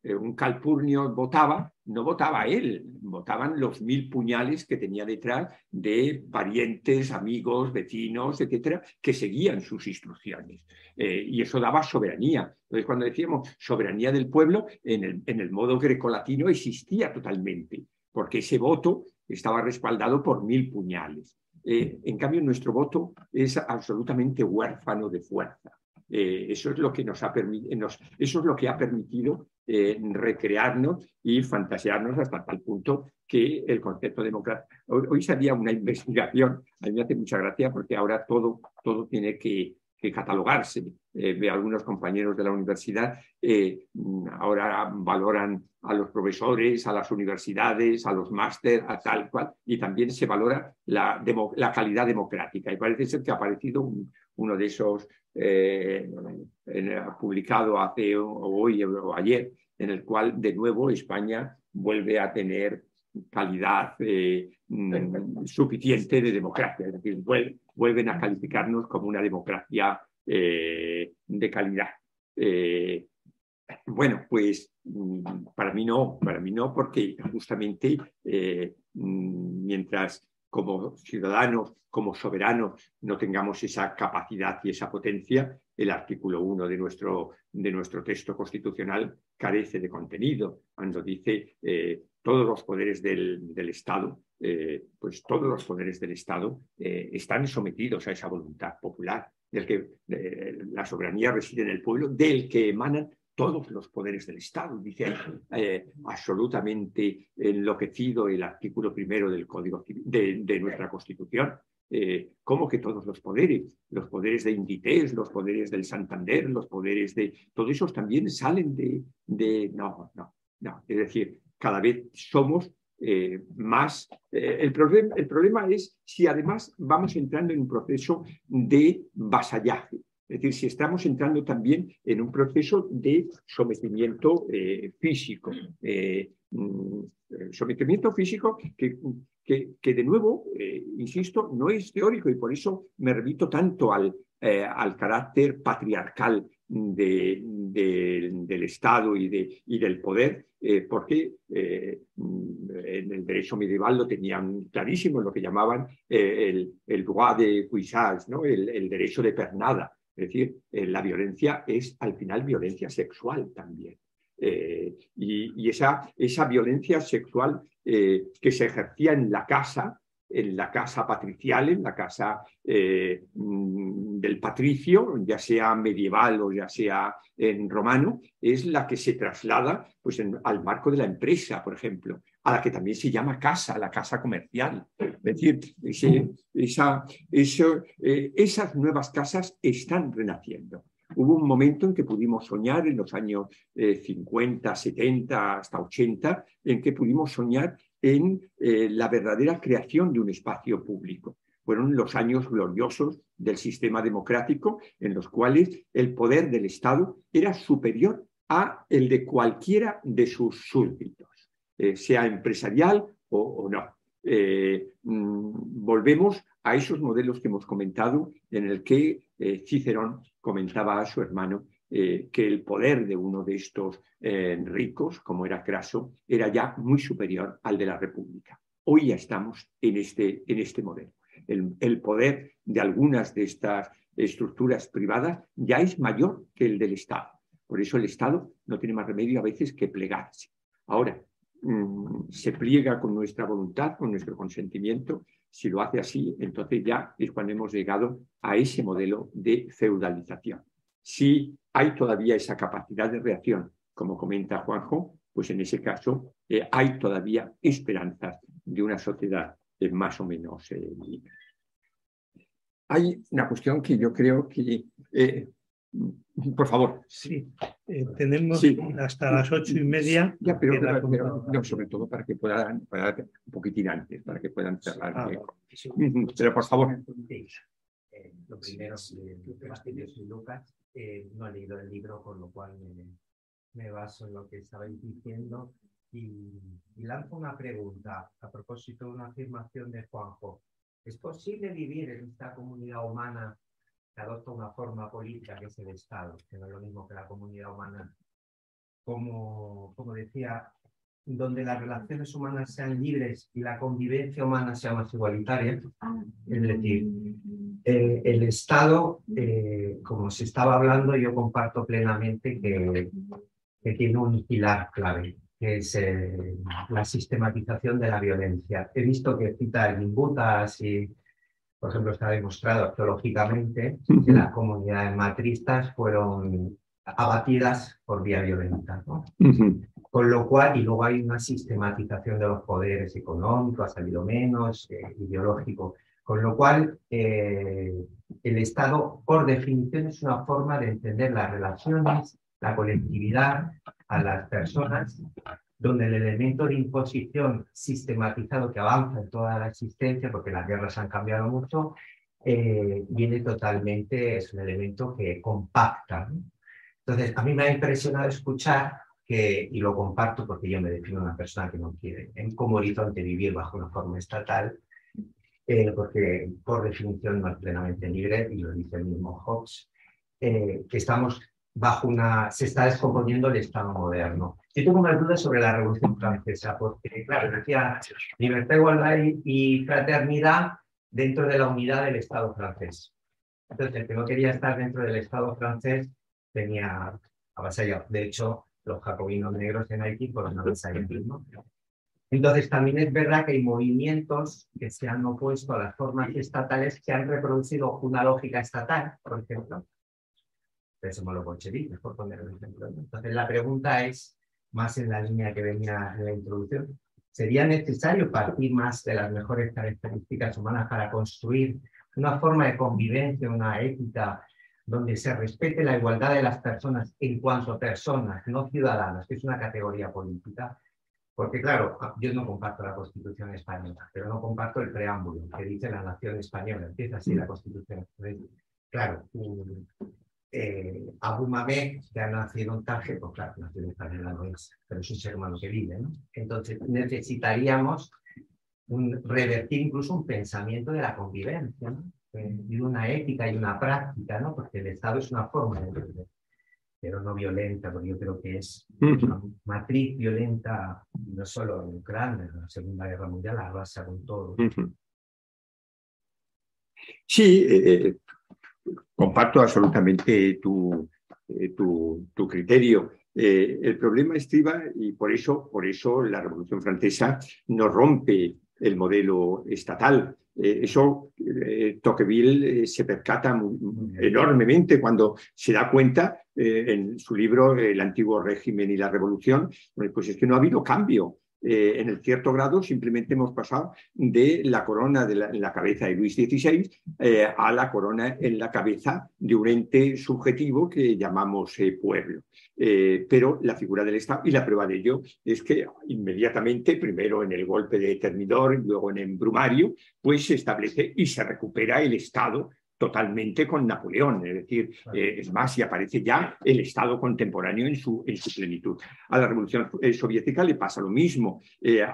un Calpurnio votaba, no votaba él, votaban los 1000 puñales que tenía detrás de parientes, amigos, vecinos, etcétera, que seguían sus instrucciones. Y eso daba soberanía. Entonces, cuando decíamos soberanía del pueblo, en el modo grecolatino existía totalmente, porque ese voto estaba respaldado por 1000 puñales. En cambio, nuestro voto es absolutamente huérfano de fuerza. Eso es lo que eso es lo que ha permitido recrearnos y fantasearnos hasta tal punto que el concepto democrático. Hoy salía una investigación, a mí me hace mucha gracia porque ahora todo tiene que catalogarse. Veo algunos compañeros de la universidad ahora valoran a los profesores, a las universidades, a los máster, a tal cual, y también se valora la calidad democrática. Y parece ser que ha aparecido uno de esos publicado hoy o ayer, en el cual de nuevo España vuelve a tener calidad suficiente de democracia, es decir, vuelven a calificarnos como una democracia de calidad. Bueno, pues para mí no, porque justamente mientras como ciudadanos, como soberanos, no tengamos esa capacidad y esa potencia, el artículo 1 de nuestro texto constitucional carece de contenido. Cuando dice todos los poderes del Estado, pues todos los poderes del Estado están sometidos a esa voluntad popular, la soberanía reside en el pueblo, del que emanan todos los poderes del Estado. Dice absolutamente enloquecido el artículo 1 del Código Civil, de nuestra Constitución. ¿Cómo que todos los poderes? Los poderes de Inditex, los poderes del Santander, los poderes de... Todos esos también salen de... No. Es decir, cada vez somos más... el problema es si además vamos entrando en un proceso de vasallaje. Es decir, si estamos entrando también en un proceso de sometimiento físico. Sometimiento físico que de nuevo, insisto, no es teórico, y por eso me remito tanto al carácter patriarcal del Estado y del poder, porque en el derecho medieval lo tenían clarísimo, lo que llamaban el droit de cuissage, ¿no? El derecho de pernada. Es decir, la violencia es al final violencia sexual también. Y esa violencia sexual que se ejercía en la casa en la casa patricial, en la casa del patricio, ya sea medieval o ya sea en romano, es la que se traslada pues, al marco de la empresa, por ejemplo, a la que también se llama casa, la casa comercial. Es decir, esas nuevas casas están renaciendo. Hubo un momento en que pudimos soñar, en los años 50, 70, hasta 80, en que pudimos soñar en la verdadera creación de un espacio público. Fueron los años gloriosos del sistema democrático en los cuales el poder del Estado era superior a el de cualquiera de sus súbditos, sea empresarial o no. Volvemos a esos modelos que hemos comentado, en el que Cicerón comentaba a su hermano que el poder de uno de estos ricos, como era Craso, era ya muy superior al de la República. Hoy ya estamos en este modelo. El poder de algunas de estas estructuras privadas ya es mayor que el del Estado. Por eso el Estado no tiene más remedio a veces que plegarse. Ahora, se pliega con nuestra voluntad, con nuestro consentimiento. Si lo hace así, entonces ya es cuando hemos llegado a ese modelo de feudalización. Si hay todavía esa capacidad de reacción, como comenta Juanjo, pues en ese caso hay todavía esperanzas de una sociedad más o menos libre. Hay una cuestión que yo creo que... por favor. Sí, tenemos hasta las 8:30. Ya, pero no, sobre todo para que puedan un poquitín antes, para que puedan cerrar. Pero por favor. Lo primero, yo soy Lucas, no he leído el libro, con lo cual me baso en lo que estabais diciendo y lanzo una pregunta a propósito de una afirmación de Juanjo. ¿Es posible vivir en esta comunidad humana que adopta una forma política que es el Estado, que no es lo mismo que la comunidad humana, como decía, donde las relaciones humanas sean libres y la convivencia humana sea más igualitaria? Es decir, el Estado, como se estaba hablando, yo comparto plenamente que tiene un pilar clave, que es la sistematización de la violencia. He visto que cita el Imbutas y, por ejemplo, está demostrado arqueológicamente que las comunidades matristas fueron abatidas por vía violenta, ¿no? Con lo cual, y luego hay una sistematización de los poderes económicos, ha salido menos, ideológico, con lo cual el Estado, por definición, es una forma de entender las relaciones, la colectividad, a las personas, donde el elemento de imposición sistematizado que avanza en toda la existencia, porque las guerras han cambiado mucho, viene totalmente, es un elemento que compacta, ¿no? Entonces, a mí me ha impresionado escuchar que, y lo comparto porque yo me defino una persona que no quiere como horizonte vivir bajo una forma estatal, porque por definición no es plenamente libre, y lo dice el mismo Hobbes, que estamos bajo se está descomponiendo el Estado moderno. Yo tengo unas dudas sobre la Revolución Francesa, porque, claro, decía libertad, igualdad y fraternidad dentro de la unidad del Estado francés. Entonces, el que no quería estar dentro del Estado francés tenía avasallado. De hecho, los jacobinos negros en Haití fueron avasallados, ¿no? Entonces, también es verdad que hay movimientos que se han opuesto a las formas estatales que han reproducido una lógica estatal, por ejemplo. Somos los bolcheviques, por poner un ejemplo. Entonces, la pregunta es, más en la línea que venía en la introducción, ¿sería necesario partir más de las mejores características humanas para construir una forma de convivencia, una ética, donde se respete la igualdad de las personas en cuanto a personas, no ciudadanas, que es una categoría política? Porque, claro, yo no comparto la Constitución española, pero no comparto el preámbulo que dice la nación española. Empieza así la Constitución. Entonces, claro, Abu Mamed, que ha nacido en Tánger, pues claro, nació en española no es, pero es un ser humano que vive, ¿no? Entonces necesitaríamos revertir incluso un pensamiento de la convivencia, ¿no? Y una ética y una práctica, ¿no? Porque el Estado es una forma de vivir, pero no violenta, porque yo creo que es una matriz violenta, no solo en Ucrania, en la Segunda Guerra Mundial, arrasa con todo. Sí, comparto absolutamente tu criterio. El problema estriba, y por eso la Revolución Francesa no rompe estatal. Eso Tocqueville se percata enormemente cuando se da cuenta en su libro El antiguo régimen y la revolución, pues es que no ha habido cambio. En el cierto grado simplemente hemos pasado de la corona en la cabeza de Luis XVI a la corona en la cabeza de un ente subjetivo que llamamos pueblo. Pero la figura del Estado, y la prueba de ello es que inmediatamente, primero en el golpe de Termidor y luego en el Brumario, pues se establece y se recupera el Estado totalmente con Napoleón, es decir, es más, y aparece ya el Estado contemporáneo en su plenitud. A la Revolución Soviética le pasa lo mismo,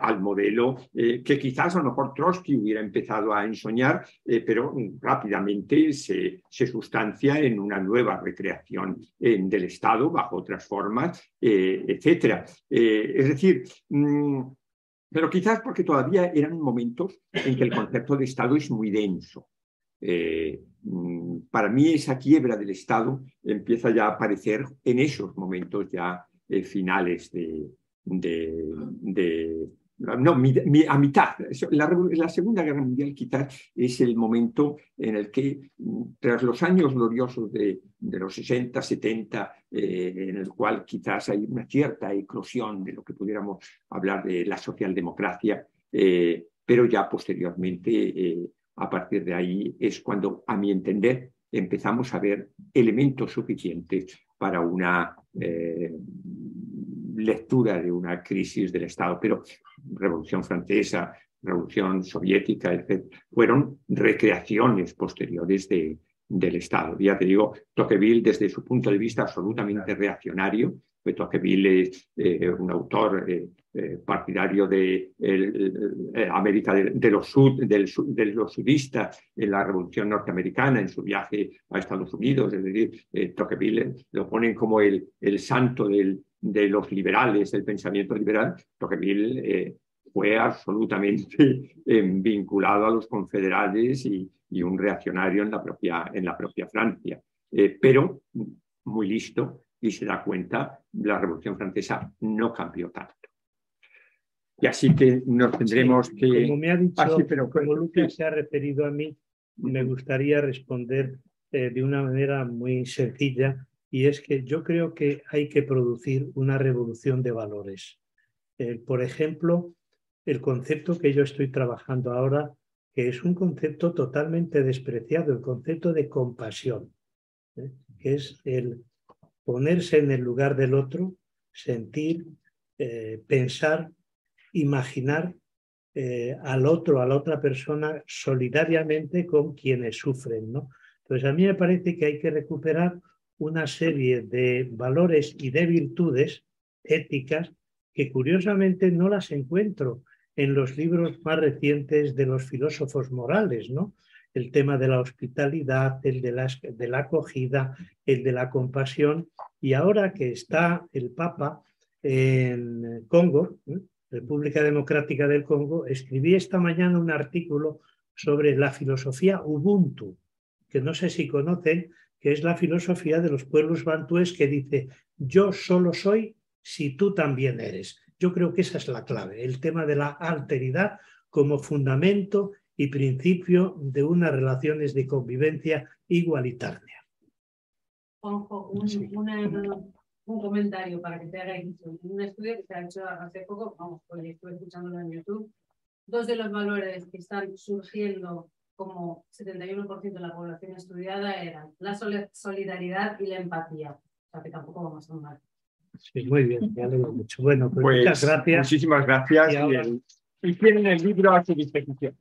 al modelo que quizás a lo mejor Trotsky hubiera empezado a ensoñar, pero rápidamente se sustancia en una nueva recreación del Estado bajo otras formas, etc. Es decir, pero quizás porque todavía eran momentos en que el concepto de Estado es muy denso. Para mí esa quiebra del Estado empieza ya a aparecer en esos momentos ya finales a mitad. La Segunda Guerra Mundial quizás es el momento en el que, tras los años gloriosos de los 60, 70, en el cual quizás hay una cierta eclosión de lo que pudiéramos hablar de la socialdemocracia, pero ya posteriormente a partir de ahí es cuando, a mi entender, empezamos a ver elementos suficientes para una lectura de una crisis del Estado. Pero Revolución Francesa, Revolución Soviética, etc., fueron recreaciones posteriores del Estado. Ya te digo, Tocqueville, desde su punto de vista absolutamente reaccionario, pues Tocqueville es un autor partidario de América de los sudistas en la Revolución Norteamericana, en su viaje a Estados Unidos. Es decir, Tocqueville lo ponen como el santo de los liberales, del pensamiento liberal. Tocqueville fue absolutamente vinculado a los confederales y un reaccionario en la propia Francia. Pero muy listo, y se da cuenta, la Revolución Francesa no cambió tanto. Y así que nos tendremos que... Como me ha dicho, como Lucas se ha referido a mí, me gustaría responder de una manera muy sencilla, y es que yo creo que hay que producir una revolución de valores. Por ejemplo, el concepto que yo estoy trabajando ahora, que es un concepto totalmente despreciado, el concepto de compasión, que es el ponerse en el lugar del otro, sentir, pensar, imaginar al otro, a la otra persona solidariamente con quienes sufren, ¿no? Entonces a mí me parece que hay que recuperar una serie de valores y de virtudes éticas que curiosamente no las encuentro en los libros más recientes de los filósofos morales, ¿no? El tema de la hospitalidad, el de la acogida, el de la compasión. Y ahora que está el Papa en Congo, República Democrática del Congo, escribí esta mañana un artículo sobre la filosofía Ubuntu, que no sé si conocen, que es la filosofía de los pueblos bantúes que dice: yo solo soy si tú también eres. Yo creo que esa es la clave, el tema de la alteridad como fundamento y principio de unas relaciones de convivencia igualitaria. Juanjo, un comentario para que te hagáis un estudio que se ha hecho hace poco, vamos, pues estuve escuchándolo en YouTube. Dos de los valores que están surgiendo como 71% de la población estudiada eran la solidaridad y la empatía. O sea que tampoco vamos a mal. Sí, muy bien, me alegro mucho. Bueno, pues muchas gracias. Muchísimas gracias. Y tienen el libro a su disposición.